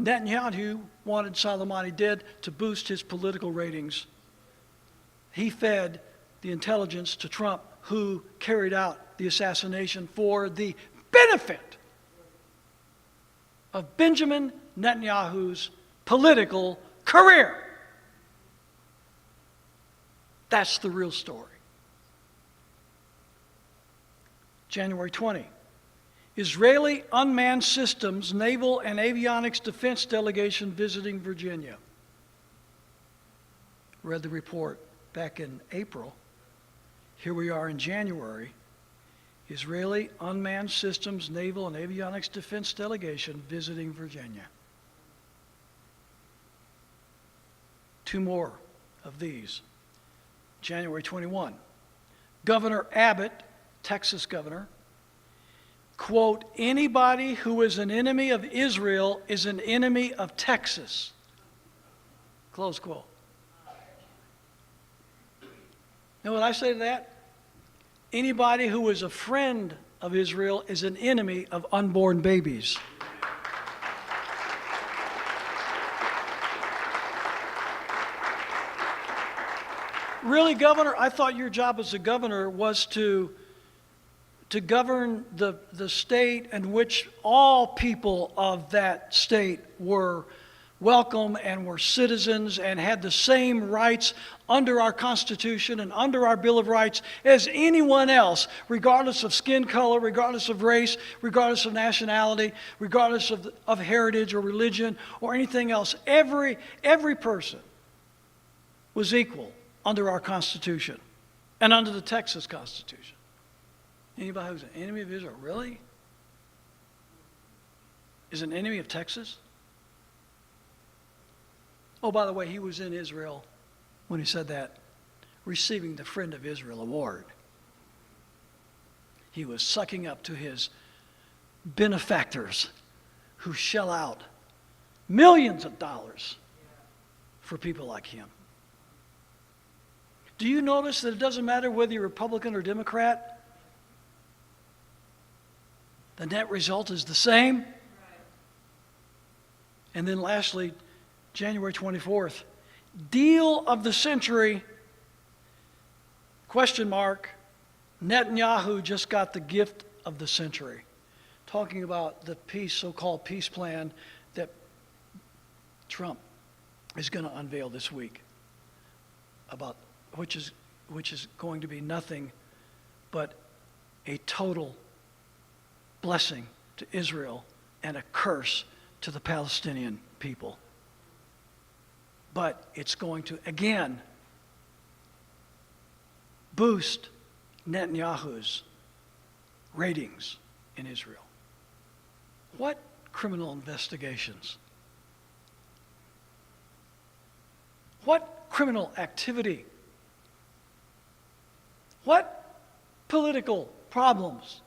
Netanyahu wanted Soleimani dead to boost his political ratings. He fed the intelligence to Trump, who carried out the assassination for the benefit of Benjamin Netanyahu's political career. That's the real story. January 20. Israeli unmanned systems, naval and avionics defense delegation visiting Virginia. Read the report back in April. Here we are in January. Israeli unmanned systems, naval and avionics defense delegation visiting Virginia. Two more of these. January 21. Governor Abbott, Texas governor, quote, anybody who is an enemy of Israel is an enemy of Texas. Close quote. Know what I say to that? Anybody who is a friend of Israel is an enemy of unborn babies. Really, Governor, I thought your job as a governor was to govern the state in which all people of that state were welcome and were citizens and had the same rights under our Constitution and under our Bill of Rights as anyone else, regardless of skin color, regardless of race, regardless of nationality, regardless of heritage or religion or anything else. Every person was equal under our Constitution and under the Texas Constitution. Anybody who's an enemy of Israel, really? Is an enemy of Texas? Oh, by the way, he was in Israel when he said that, receiving the Friend of Israel Award. He was sucking up to his benefactors who shell out millions of dollars for people like him. Do you notice that it doesn't matter whether you're Republican or Democrat? The net result is the same. And then lastly, January 24th, deal of the century, question mark, Netanyahu just got the gift of the century. Talking about the peace, so-called peace plan that Trump is going to unveil this week, about which which is going to be nothing but a total blessing to Israel and a curse to the Palestinian people. But it's going to, again, boost Netanyahu's ratings in Israel. What criminal investigations? What criminal activity? What political problems?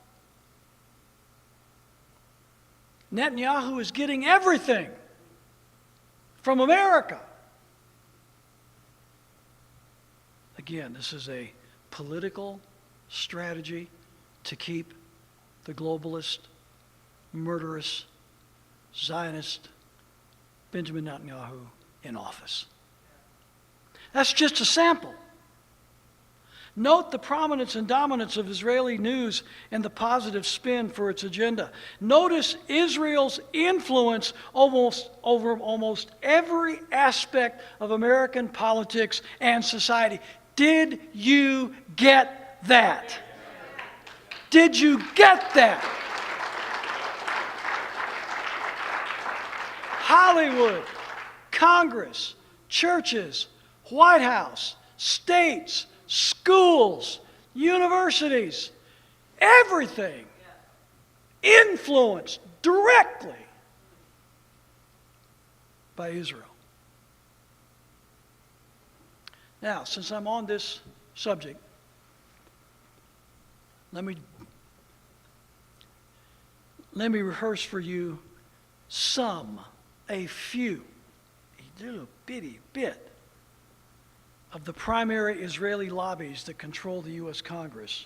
Netanyahu is getting everything from America. Again, this is a political strategy to keep the globalist, murderous, Zionist Benjamin Netanyahu in office. That's just a sample. Note the prominence and dominance of Israeli news and the positive spin for its agenda. Notice Israel's influence over almost every aspect of American politics and society. Did you get that? Did you get that? Hollywood, Congress, churches, White House, states, schools, universities, everything influenced directly by Israel. Now, since I'm on this subject, let me rehearse for you a few, a little bitty bit of the primary Israeli lobbies that control the U.S. Congress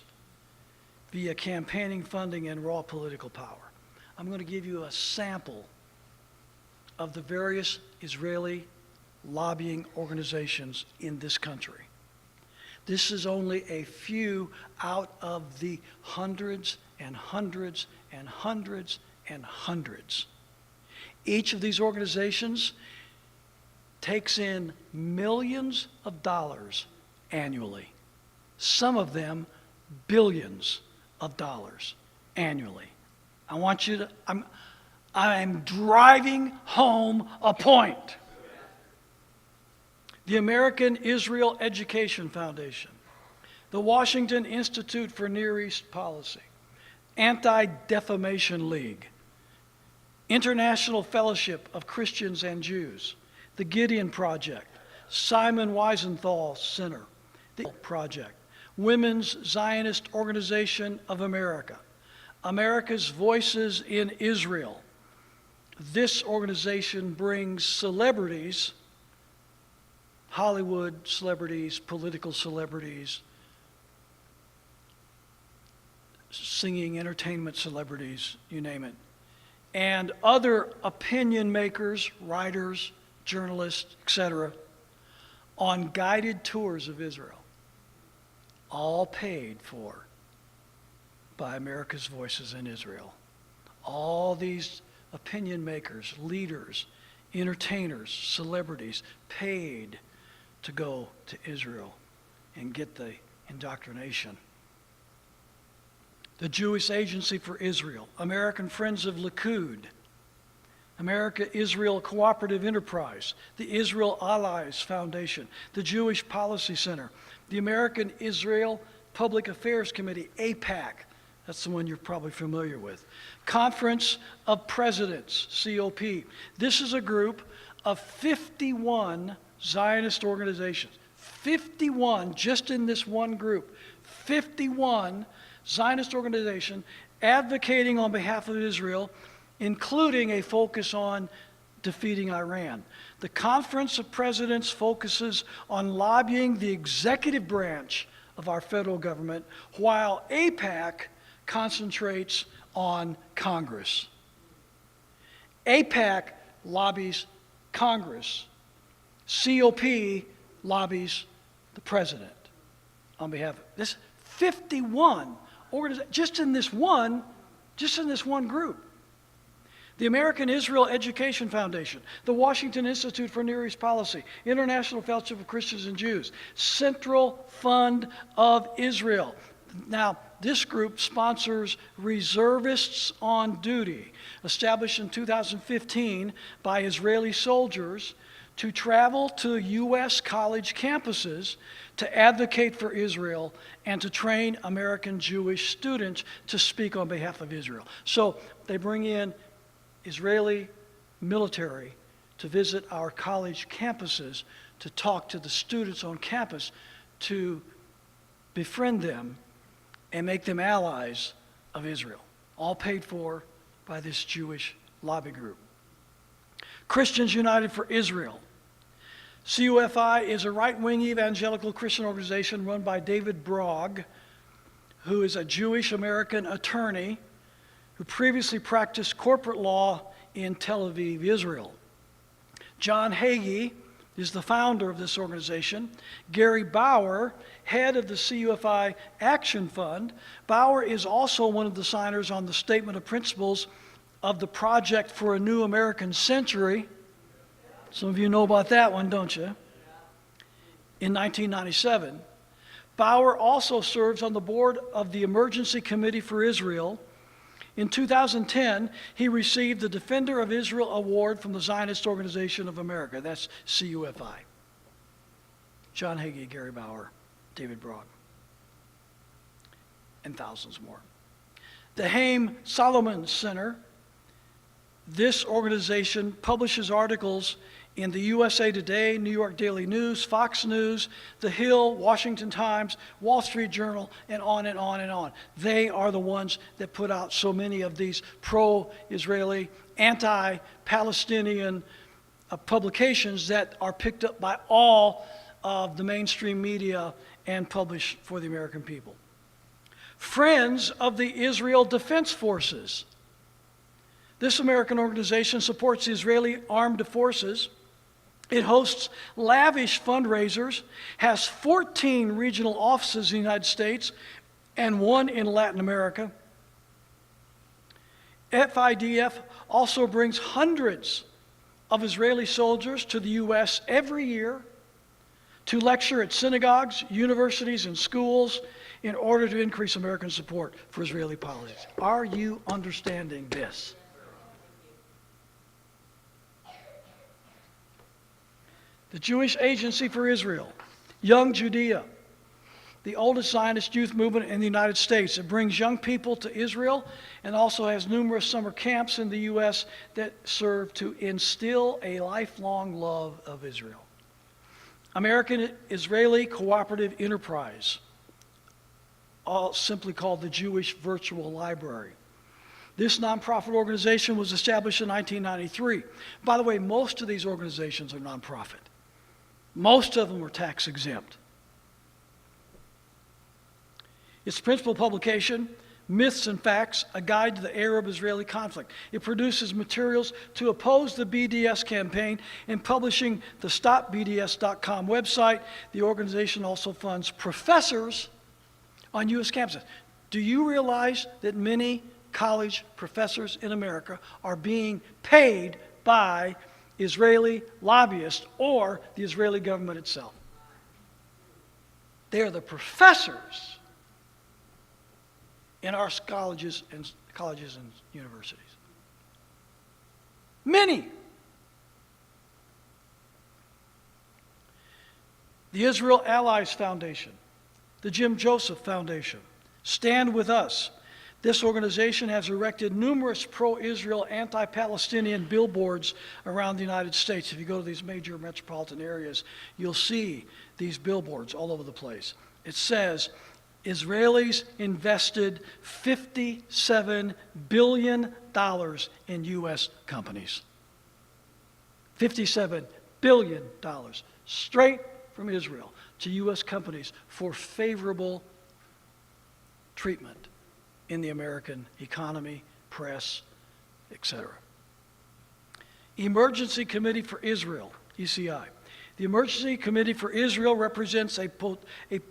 via campaigning, funding, and raw political power. I'm going to give you a sample of the various Israeli lobbying organizations in this country. This is only a few out of the hundreds and hundreds and hundreds and hundreds. Each of these organizations takes in millions of dollars annually. Some of them billions of dollars annually. I want you to, I'm driving home a point. The American Israel Education Foundation, the Washington Institute for Near East Policy, Anti-Defamation League, International Fellowship of Christians and Jews, the Gideon Project, Simon Wiesenthal Center, the Project, Women's Zionist Organization of America, America's Voices in Israel. This organization brings celebrities, Hollywood celebrities, political celebrities, singing, entertainment celebrities, you name it, and other opinion makers, writers, journalists, etc., on guided tours of Israel, all paid for by America's Voices in Israel. All these opinion makers, leaders, entertainers, celebrities, paid to go to Israel and get the indoctrination. The Jewish Agency for Israel, American Friends of Likud, America-Israel Cooperative Enterprise, the Israel Allies Foundation, the Jewish Policy Center, the American Israel Public Affairs Committee, AIPAC, that's the one you're probably familiar with. Conference of Presidents, COP. This is a group of 51 Zionist organizations. 51, just in this one group, 51 Zionist organizations advocating on behalf of Israel, including a focus on defeating Iran. The Conference of Presidents focuses on lobbying the executive branch of our federal government, while AIPAC concentrates on Congress. AIPAC lobbies Congress. COP lobbies the president on behalf of this 51 organizations, just in this one group. the American Israel Education Foundation, the Washington Institute for Near East Policy, International Fellowship of Christians and Jews, Central Fund of Israel. Now, this group sponsors Reservists on Duty, established in 2015 by Israeli soldiers to travel to U.S. college campuses to advocate for Israel and to train American Jewish students to speak on behalf of Israel. So they bring in Israeli military to visit our college campuses to talk to the students on campus to befriend them and make them allies of Israel, all paid for by this Jewish lobby group. Christians United for Israel. CUFI is a right-wing evangelical Christian organization run by David Brogg, who is a Jewish American attorney who previously practiced corporate law in Tel Aviv, Israel. John Hagee is the founder of this organization. Gary Bauer, head of the CUFI Action Fund. Bauer is also one of the signers on the Statement of Principles of the Project for a New American Century. Some of you know about that one, don't you? In 1997. Bauer also serves on the board of the Emergency Committee for Israel. In 2010, he received the Defender of Israel Award from the Zionist Organization of America. That's CUFI. John Hagee, Gary Bauer, David Brogg, and thousands more. The Haim Solomon Center. This organization publishes articles in the USA Today, New York Daily News, Fox News, The Hill, Washington Times, Wall Street Journal, and on and on and on. They are the ones that put out so many of these pro-Israeli, anti-Palestinian publications that are picked up by all of the mainstream media and published for the American people. Friends of the Israel Defense Forces. This American organization supports the Israeli armed forces. It hosts lavish fundraisers, has 14 regional offices in the United States and one in Latin America. FIDF also brings hundreds of Israeli soldiers to the U.S. every year to lecture at synagogues, universities, and schools in order to increase American support for Israeli policies. Are you understanding this? The Jewish Agency for Israel, Young Judea, the oldest Zionist youth movement in the United States. It brings young people to Israel and also has numerous summer camps in the U.S. that serve to instill a lifelong love of Israel. American Israeli Cooperative Enterprise, all simply called the Jewish Virtual Library. This nonprofit organization was established in 1993. By the way, most of these organizations are nonprofit. Most of them are tax exempt. Its principal publication, Myths and Facts, A Guide to the Arab-Israeli Conflict. It produces materials to oppose the BDS campaign and publishing the StopBDS.com website. The organization also funds professors on U.S. campuses. Do you realize that many college professors in America are being paid by Israeli lobbyists or the Israeli government itself? They are the professors in our colleges and universities. Many. The Israel Allies Foundation, the Jim Joseph Foundation, Stand With Us. This organization has erected numerous pro-Israel, anti-Palestinian billboards around the United States. If you go to these major metropolitan areas, you'll see these billboards all over the place. It says, Israelis invested $57 billion in U.S. companies. $57 billion straight from Israel to U.S. companies for favorable treatment in the American economy, press, etc. Emergency Committee for Israel, ECI. The Emergency Committee for Israel represents a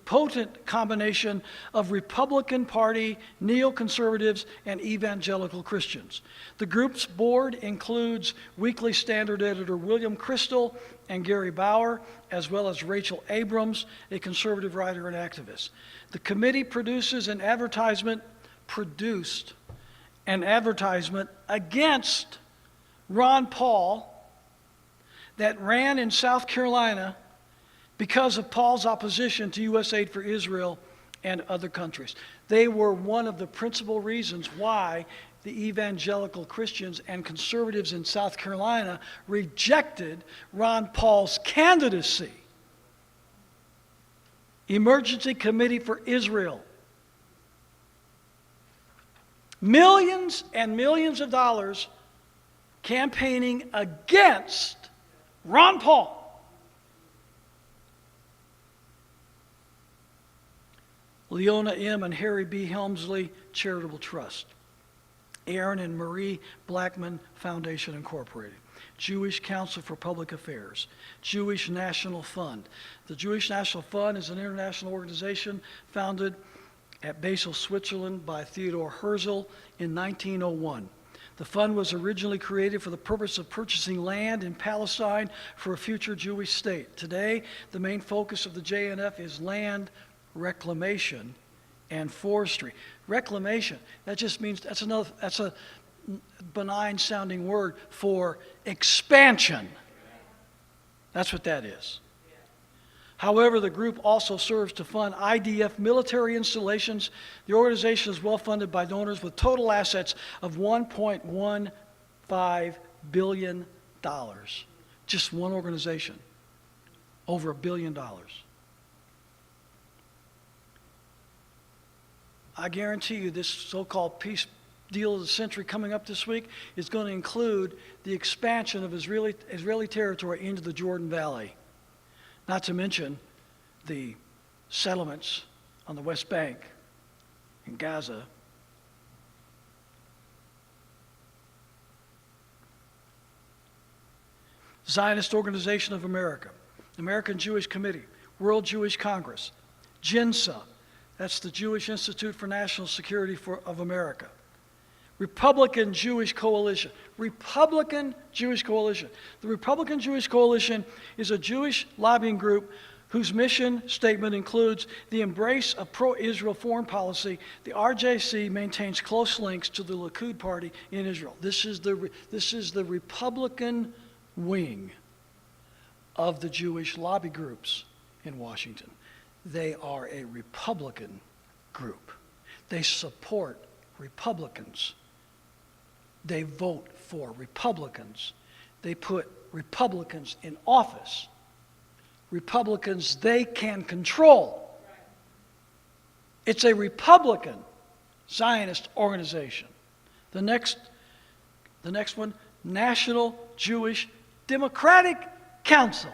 potent combination of Republican Party, neoconservatives, and evangelical Christians. The group's board includes Weekly Standard editor William Crystal and Gary Bauer, as well as Rachel Abrams, a conservative writer and activist. The committee produced an advertisement against Ron Paul that ran in South Carolina because of Paul's opposition to U.S. aid for Israel and other countries. They were one of the principal reasons why the evangelical Christians and conservatives in South Carolina rejected Ron Paul's candidacy. Emergency Committee for Israel. Millions and millions of dollars campaigning against Ron Paul. Leona M. and Harry B. Helmsley Charitable Trust. Aaron and Marie Blackman Foundation Incorporated. Jewish Council for Public Affairs. Jewish National Fund. The Jewish National Fund is an international organization founded at Basel, Switzerland by Theodor Herzl in 1901. The fund was originally created for the purpose of purchasing land in Palestine for a future Jewish state. Today, the main focus of the JNF is land reclamation and forestry. Reclamation, that just means, that's a benign sounding word for expansion. That's what that is. However, the group also serves to fund IDF military installations. The organization is well funded by donors with total assets of $1.15 billion. Just one organization, over $1 billion. I guarantee you this so-called peace deal of the century coming up this week is going to include the expansion of Israeli territory into the Jordan Valley. Not to mention the settlements on the West Bank in Gaza. Zionist Organization of America, American Jewish Committee, World Jewish Congress, JINSA, that's the Jewish Institute for National Security of America. Republican Jewish Coalition. Republican Jewish Coalition. The Republican Jewish Coalition is a Jewish lobbying group whose mission statement includes the embrace of pro-Israel foreign policy. The RJC maintains close links to the Likud party in Israel. This is the Republican wing of the Jewish lobby groups in Washington. They are a Republican group. They support Republicans. They vote for Republicans. They put Republicans in office. Republicans they can control. It's a Republican Zionist organization. The next one, National Jewish Democratic Council.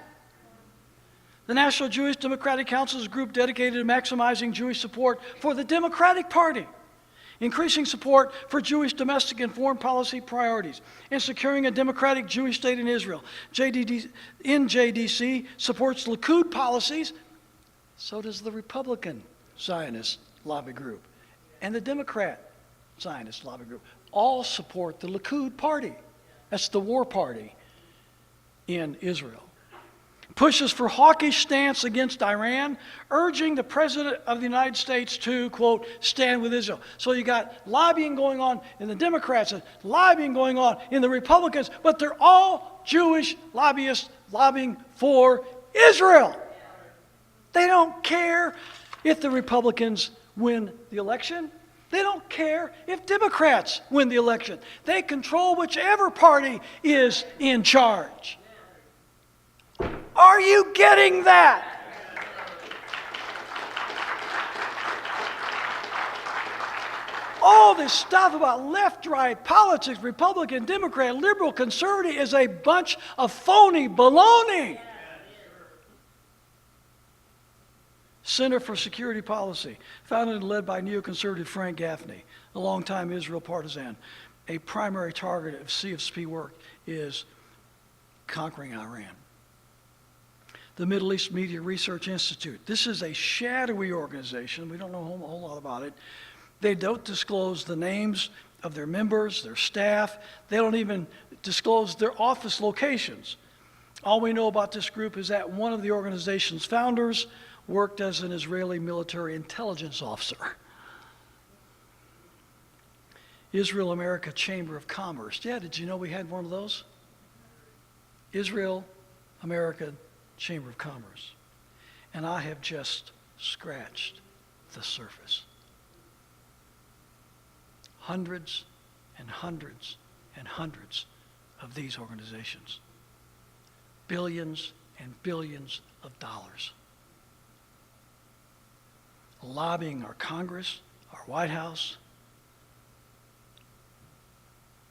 The National Jewish Democratic Council is a group dedicated to maximizing Jewish support for the Democratic Party, increasing support for Jewish domestic and foreign policy priorities, and securing a democratic Jewish state in Israel. NJDC supports Likud policies, so does the Republican Zionist lobby group, and the Democrat Zionist lobby group. All support the Likud party. That's the war party in Israel. Pushes for hawkish stance against Iran, urging the President of the United States to, quote, stand with Israel. So you got lobbying going on in the Democrats and lobbying going on in the Republicans, but they're all Jewish lobbyists lobbying for Israel. They don't care if the Republicans win the election. They don't care if Democrats win the election. They control whichever party is in charge. Are you getting that? All this stuff about left-right politics, Republican, Democrat, liberal, conservative is a bunch of phony baloney. Center for Security Policy, founded and led by neoconservative Frank Gaffney, a longtime Israel partisan. A primary target of CFP work is conquering Iran. the Middle East Media Research Institute. This is a shadowy organization. We don't know a whole lot about it. They don't disclose the names of their members, their staff. They don't even disclose their office locations. All we know about this group is that one of the organization's founders worked as an Israeli military intelligence officer. Israel-America Chamber of Commerce. Yeah, did you know we had one of those? Israel-America Chamber of Commerce. And I have just scratched the surface. Hundreds and hundreds and hundreds of these organizations. Billions and billions of dollars. Lobbying our Congress, our White House,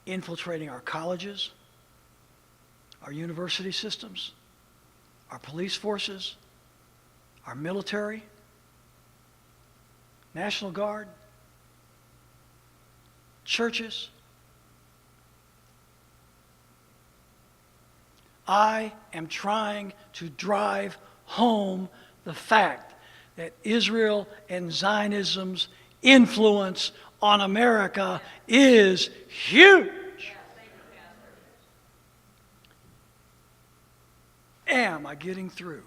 infiltrating our colleges, our university systems, our police forces, our military, National Guard, churches. I am trying to drive home the fact that Israel and Zionism's influence on America is huge. Am I getting through?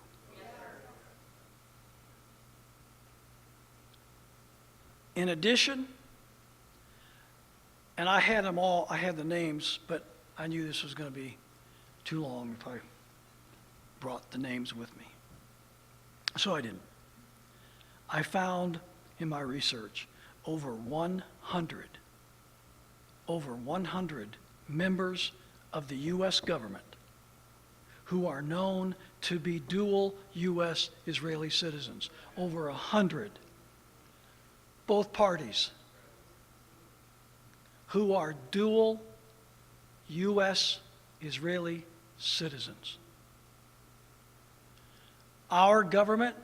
In addition, and I had them all, I had the names, but I knew this was going to be too long if I brought the names with me. So I didn't. I found in my research over 100 members of the U.S. government who are known to be dual U.S. Israeli citizens. Over 100. Both parties who are dual U.S. Israeli citizens. Our government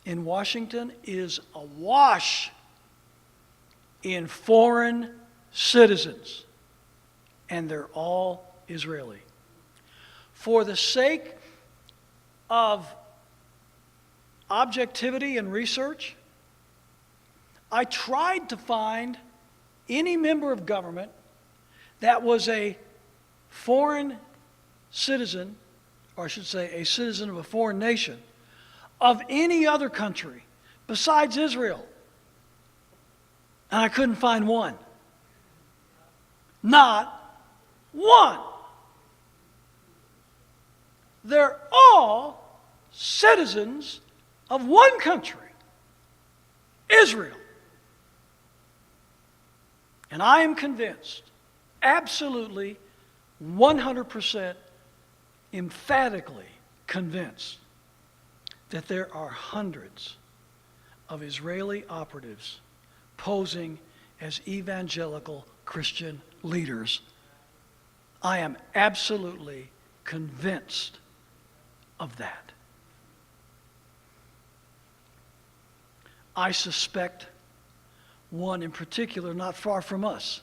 in Washington is awash in foreign citizens, and they're all Israeli. For the sake of objectivity and research, I tried to find any member of government that was a foreign citizen, or I should say a citizen of a foreign nation, of any other country besides Israel. And I couldn't find one. Not one. They're all citizens of one country, Israel. And I am convinced, absolutely, 100% emphatically convinced, that there are hundreds of Israeli operatives posing as evangelical Christian leaders. I am absolutely convinced of that. I suspect one in particular not far from us.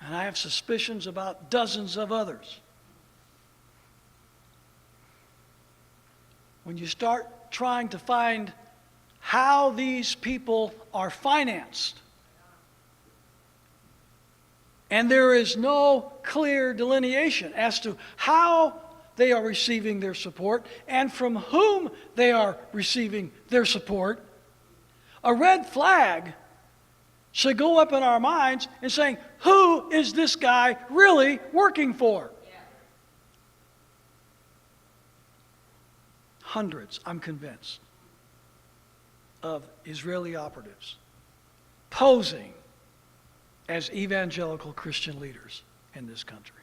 And I have suspicions about dozens of others. When you start trying to find how these people are financed, and there is no clear delineation as to how they are receiving their support and from whom they are receiving their support, a red flag should go up in our minds and saying, who is this guy really working for? Hundreds, I'm convinced, of Israeli operatives posing as evangelical Christian leaders in this country.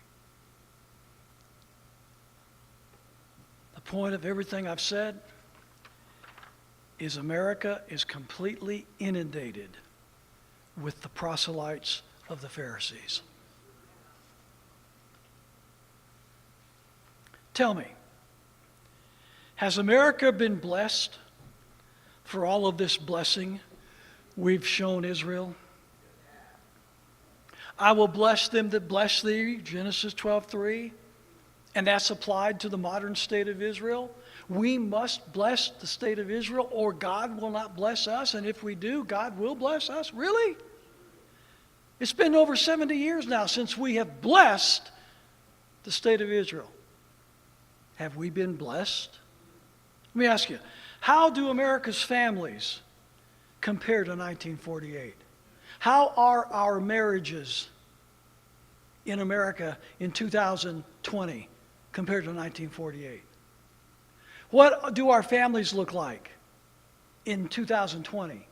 The point of everything I've said is America is completely inundated with the proselytes of the Pharisees. Tell me, has America been blessed for all of this blessing we've shown Israel? I will bless them that bless thee, Genesis 12:3. And that's applied to the modern state of Israel. We must bless the state of Israel, or God will not bless us. And if we do, God will bless us. Really? It's been over 70 years now since we have blessed the state of Israel. Have we been blessed? Let me ask you, how do America's families compare to 1948? How are our marriages in America in 2020 compared to 1948? What do our families look like in 2020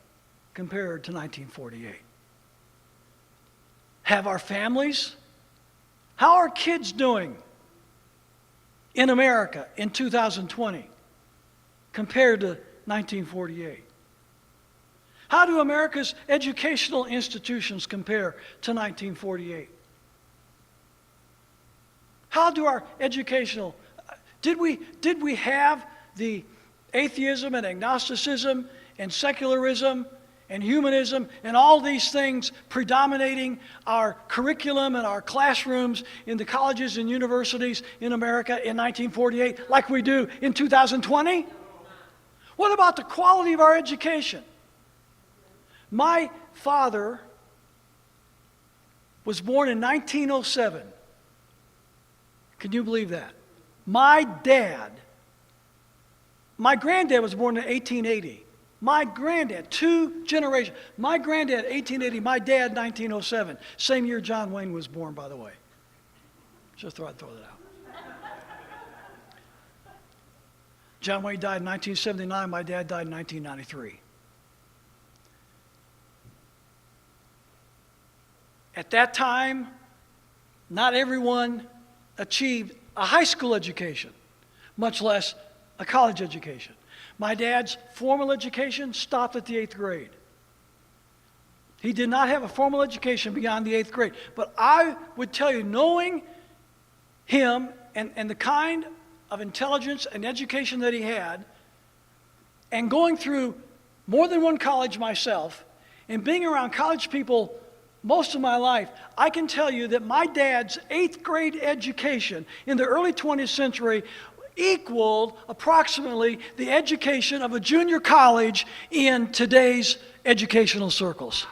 compared to 1948? Have our families? How are kids doing in America in 2020 compared to 1948? How do America's educational institutions compare to 1948? How do our educational, did we have the atheism and agnosticism and secularism and humanism and all these things predominating our curriculum and our classrooms in the colleges and universities in America in 1948 like we do in 2020? What about the quality of our education? My father was born in 1907. Can you believe that? My granddad was born in 1880. My granddad, 2 generations. My granddad, 1880. My dad, 1907. Same year John Wayne was born, by the way. Just thought I'd throw that out. John Wayne died in 1979. My dad died in 1993. At that time, not everyone achieved a high school education, much less a college education. My dad's formal education stopped at the 8th grade. He did not have a formal education beyond the 8th grade. But I would tell you, knowing him and the kind of intelligence and education that he had, and going through more than one college myself, and being around college people most of my life, I can tell you that my dad's 8th grade education in the early 20th century equaled approximately the education of a junior college in today's educational circles.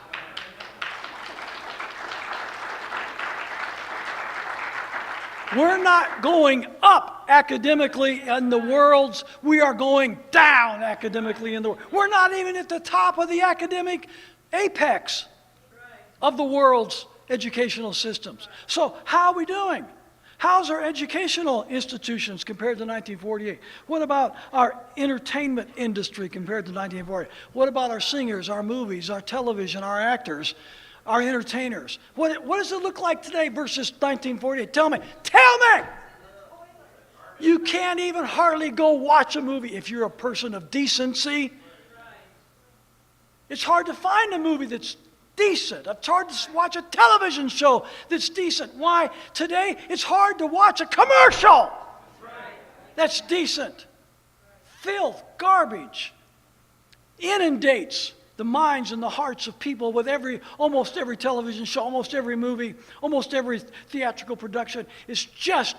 We're not going up academically in the world's, we are going down academically in the world. We're not even at the top of the academic apex of the world's educational systems. So how are we doing? How's our educational institutions compared to 1948? What about our entertainment industry compared to 1948? What about our singers, our movies, our television, our actors, our entertainers? What does it look like today versus 1948? Tell me. You can't even hardly go watch a movie if you're a person of decency. It's hard to find a movie that's decent. It's hard to watch a television show that's decent. Why? Today, it's hard to watch a commercial that's decent. Filth, garbage, inundates the minds and the hearts of people with almost every television show, almost every movie, almost every theatrical production is just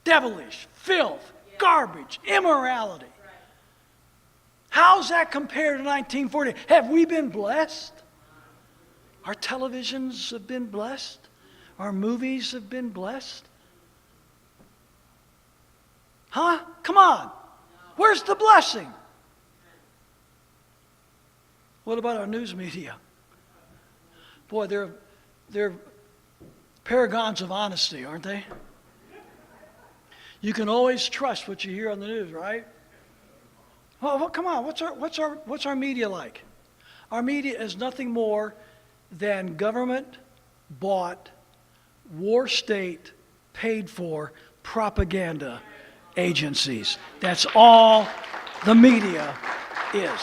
devilish, filth, garbage, immorality. How's that compared to 1940? Have we been blessed? Our televisions have been blessed. Our movies have been blessed. Huh? Come on. Where's the blessing? What about our news media? Boy, they're paragons of honesty, aren't they? You can always trust what you hear on the news, right? Well, come on. What's our media like? Our media is nothing more than government-bought, war state, paid-for propaganda agencies. That's all the media is.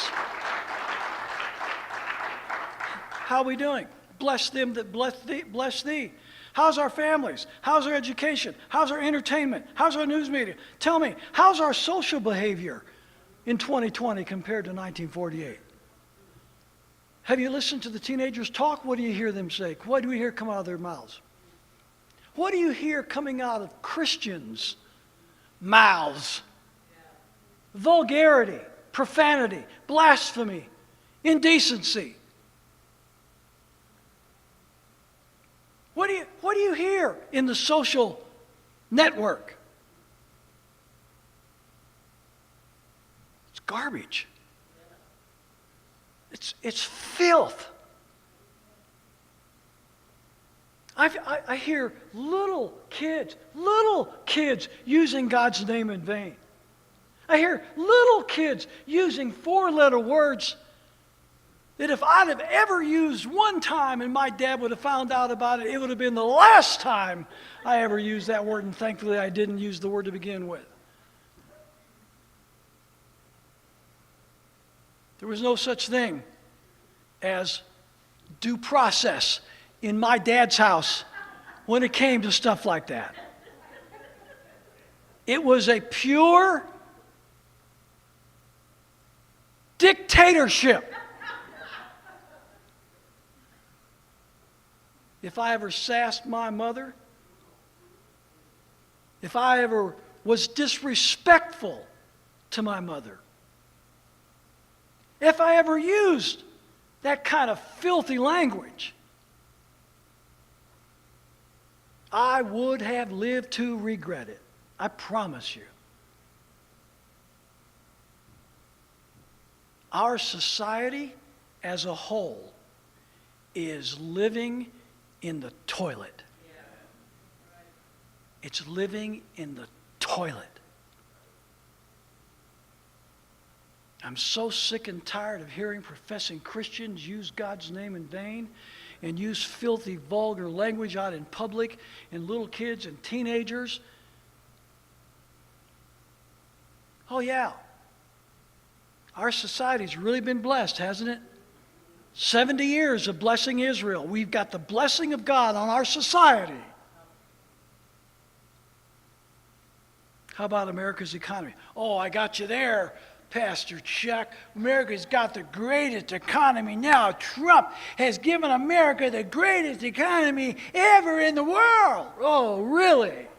How are we doing? Bless them that bless thee. How's our families? How's our education? How's our entertainment? How's our news media? Tell me, how's our social behavior in 2020 compared to 1948? Have you listened to the teenagers talk? What do you hear them say? What do we hear come out of their mouths? What do you hear coming out of Christians mouths. Vulgarity, profanity, blasphemy, indecency. What do you hear in the social network? It's garbage. It's filth. I hear little kids using God's name in vain. I hear little kids using four-letter words that if I'd have ever used one time and my dad would have found out about it, it would have been the last time I ever used that word, and thankfully I didn't use the word to begin with. There was no such thing as due process in my dad's house when it came to stuff like that. It was a pure dictatorship. If I ever sassed my mother, if I ever was disrespectful to my mother, if I ever used that kind of filthy language, I would have lived to regret it. I promise you. Our society as a whole is living in the toilet. It's living in the toilet. I'm so sick and tired of hearing professing Christians use God's name in vain and use filthy, vulgar language out in public and little kids and teenagers. Oh yeah. Our society's really been blessed, hasn't it? 70 years of blessing Israel. We've got the blessing of God on our society. How about America's economy? Oh, I got you there, Pastor Chuck. America's got the greatest economy now. Trump has given America the greatest economy ever in the world. Oh, really?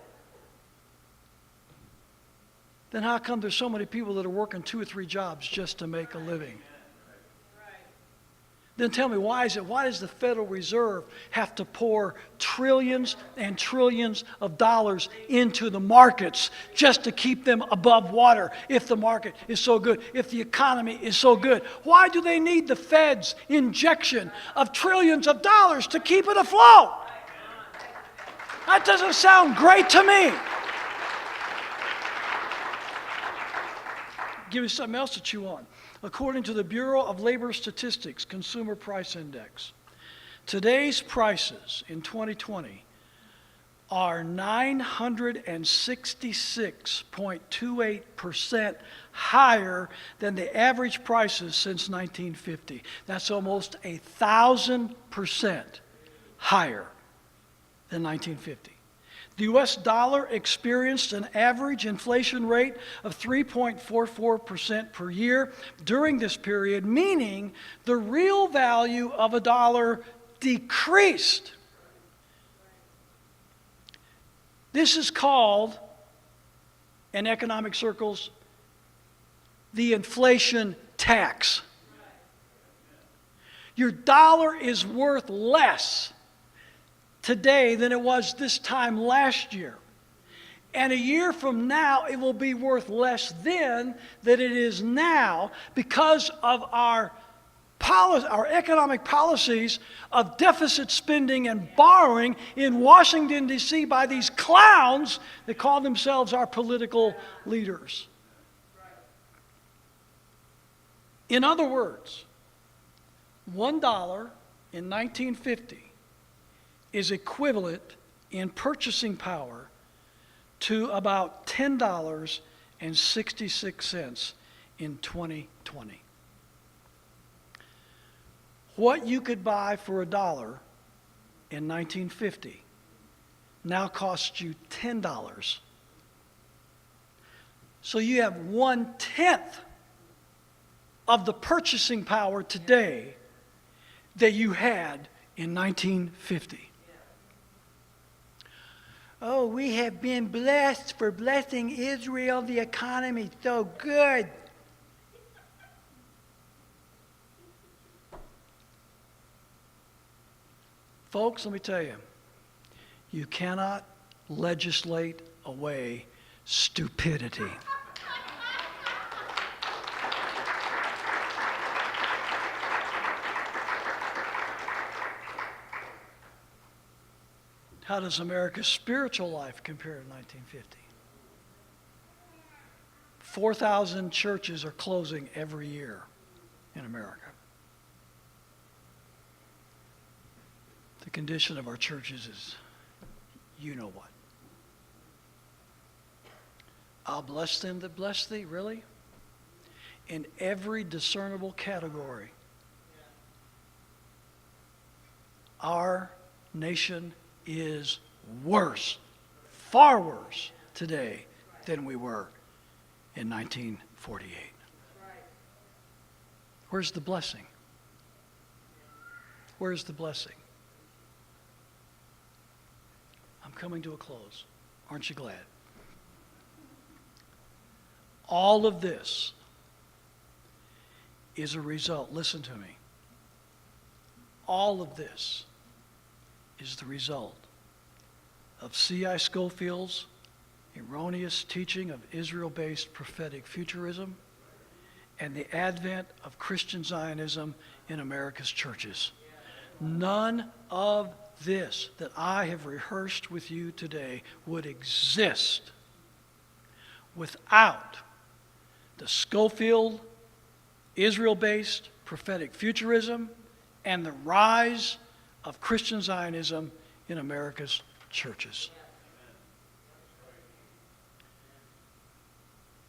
Then how come there's so many people that are working 2 or 3 jobs just to make a living? Then tell me, why does the Federal Reserve have to pour trillions and trillions of dollars into the markets just to keep them above water if the market is so good, if the economy is so good? Why do they need the Fed's injection of trillions of dollars to keep it afloat? That doesn't sound great to me. Give you something else to chew on. According to the Bureau of Labor Statistics Consumer Price Index, today's prices in 2020 are 966.28% higher than the average prices since 1950. That's almost 1,000% higher than 1950. The U.S. dollar experienced an average inflation rate of 3.44% per year during this period, meaning the real value of a dollar decreased. This is called, in economic circles, the inflation tax. Your dollar is worth less today than it was this time last year. And a year from now, it will be worth less then than it is now because of our economic policies of deficit spending and borrowing in Washington, D.C. by these clowns that call themselves our political leaders. In other words, $1 in 1950 is equivalent in purchasing power to about $10.66 in 2020. What you could buy for $1 in 1950 now costs you $10. So you have 1/10 of the purchasing power today that you had in 1950. Oh, we have been blessed for blessing Israel. The economy so good. Folks, let me tell you, you cannot legislate away stupidity. How does America's spiritual life compare to 1950? 4,000 churches are closing every year in America. The condition of our churches is, you know what. I'll bless them that bless thee, really? In every discernible category, our nation is worse, far worse today than we were in 1948. Where's the blessing? Where's the blessing? I'm coming to a close. Aren't you glad? All of this is a result, listen to me. All of this is the result of C.I. Scofield's erroneous teaching of Israel-based prophetic futurism and the advent of Christian Zionism in America's churches. None of this that I have rehearsed with you today would exist without the Scofield, Israel-based prophetic futurism and the rise of Christian Zionism in America's churches.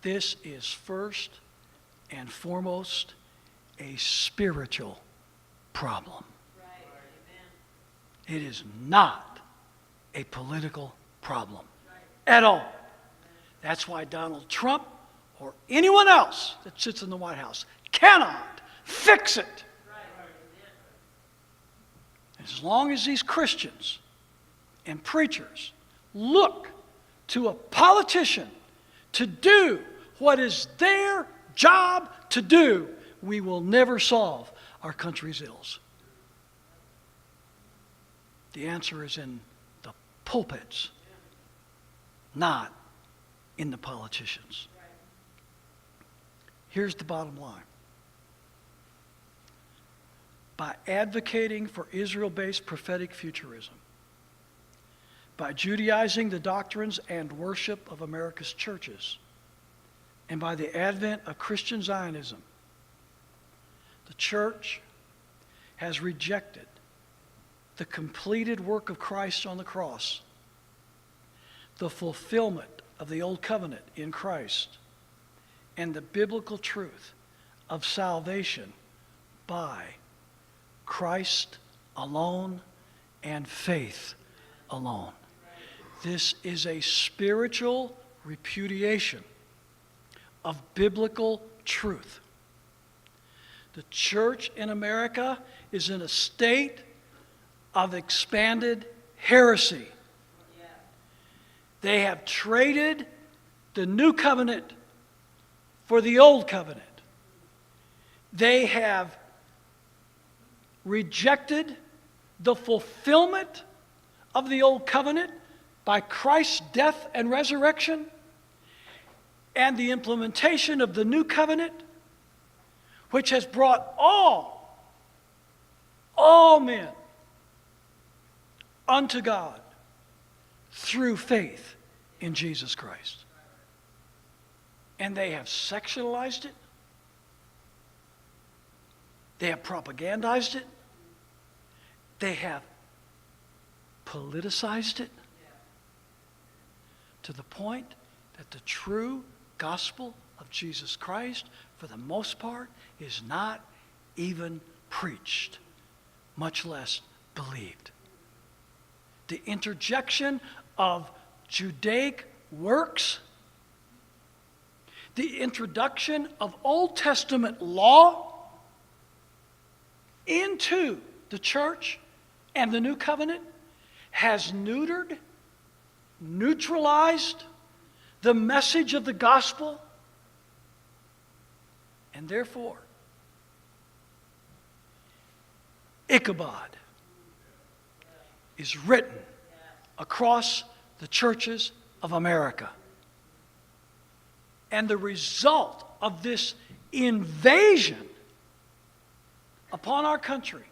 This is first and foremost a spiritual problem. It is not a political problem at all. That's why Donald Trump or anyone else that sits in the White House cannot fix it. As long as these Christians and preachers look to a politician to do what is their job to do, we will never solve our country's ills. The answer is in the pulpits, not in the politicians. Here's the bottom line. By advocating for Israel-based prophetic futurism, by Judaizing the doctrines and worship of America's churches, and by the advent of Christian Zionism, the church has rejected the completed work of Christ on the cross, the fulfillment of the Old Covenant in Christ, and the biblical truth of salvation by Christ alone and faith alone. This is a spiritual repudiation of biblical truth. The church in America is in a state of expanded heresy. They have traded the new covenant for the old covenant. They have rejected the fulfillment of the old covenant by Christ's death and resurrection and the implementation of the new covenant, which has brought all men unto God through faith in Jesus Christ. And they have sectionalized it. They have propagandized it. They have politicized it to the point that the true gospel of Jesus Christ, for the most part, is not even preached, much less believed. The interjection of Judaic works, the introduction of Old Testament law into the church and the new covenant has neutered neutralized the message of the gospel, and therefore, Ichabod is written across the churches of America. And the result of this invasion upon our country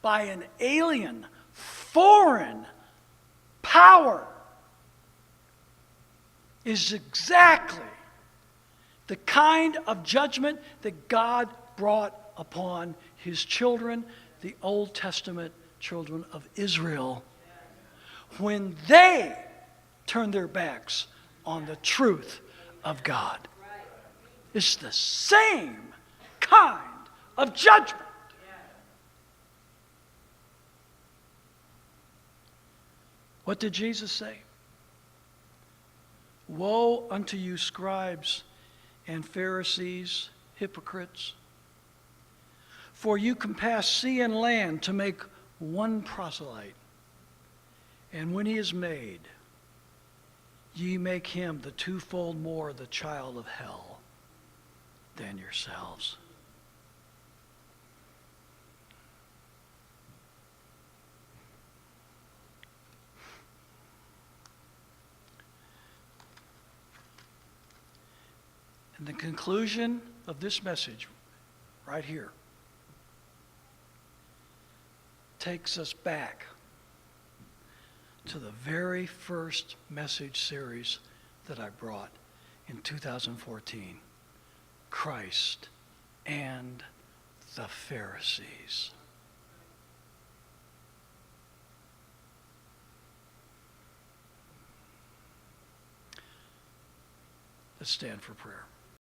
by an alien, foreign power is exactly the kind of judgment that God brought upon his children, the Old Testament children of Israel, when they turned their backs on the truth of God. It's the same kind of judgment. What did Jesus say? Woe unto you, scribes and Pharisees, hypocrites! For you compass sea and land to make one proselyte. And when he is made, ye make him the twofold more the child of hell than yourselves. And the conclusion of this message, right here, takes us back to the very first message series that I brought in 2014, Christ and the Pharisees. Let's stand for prayer.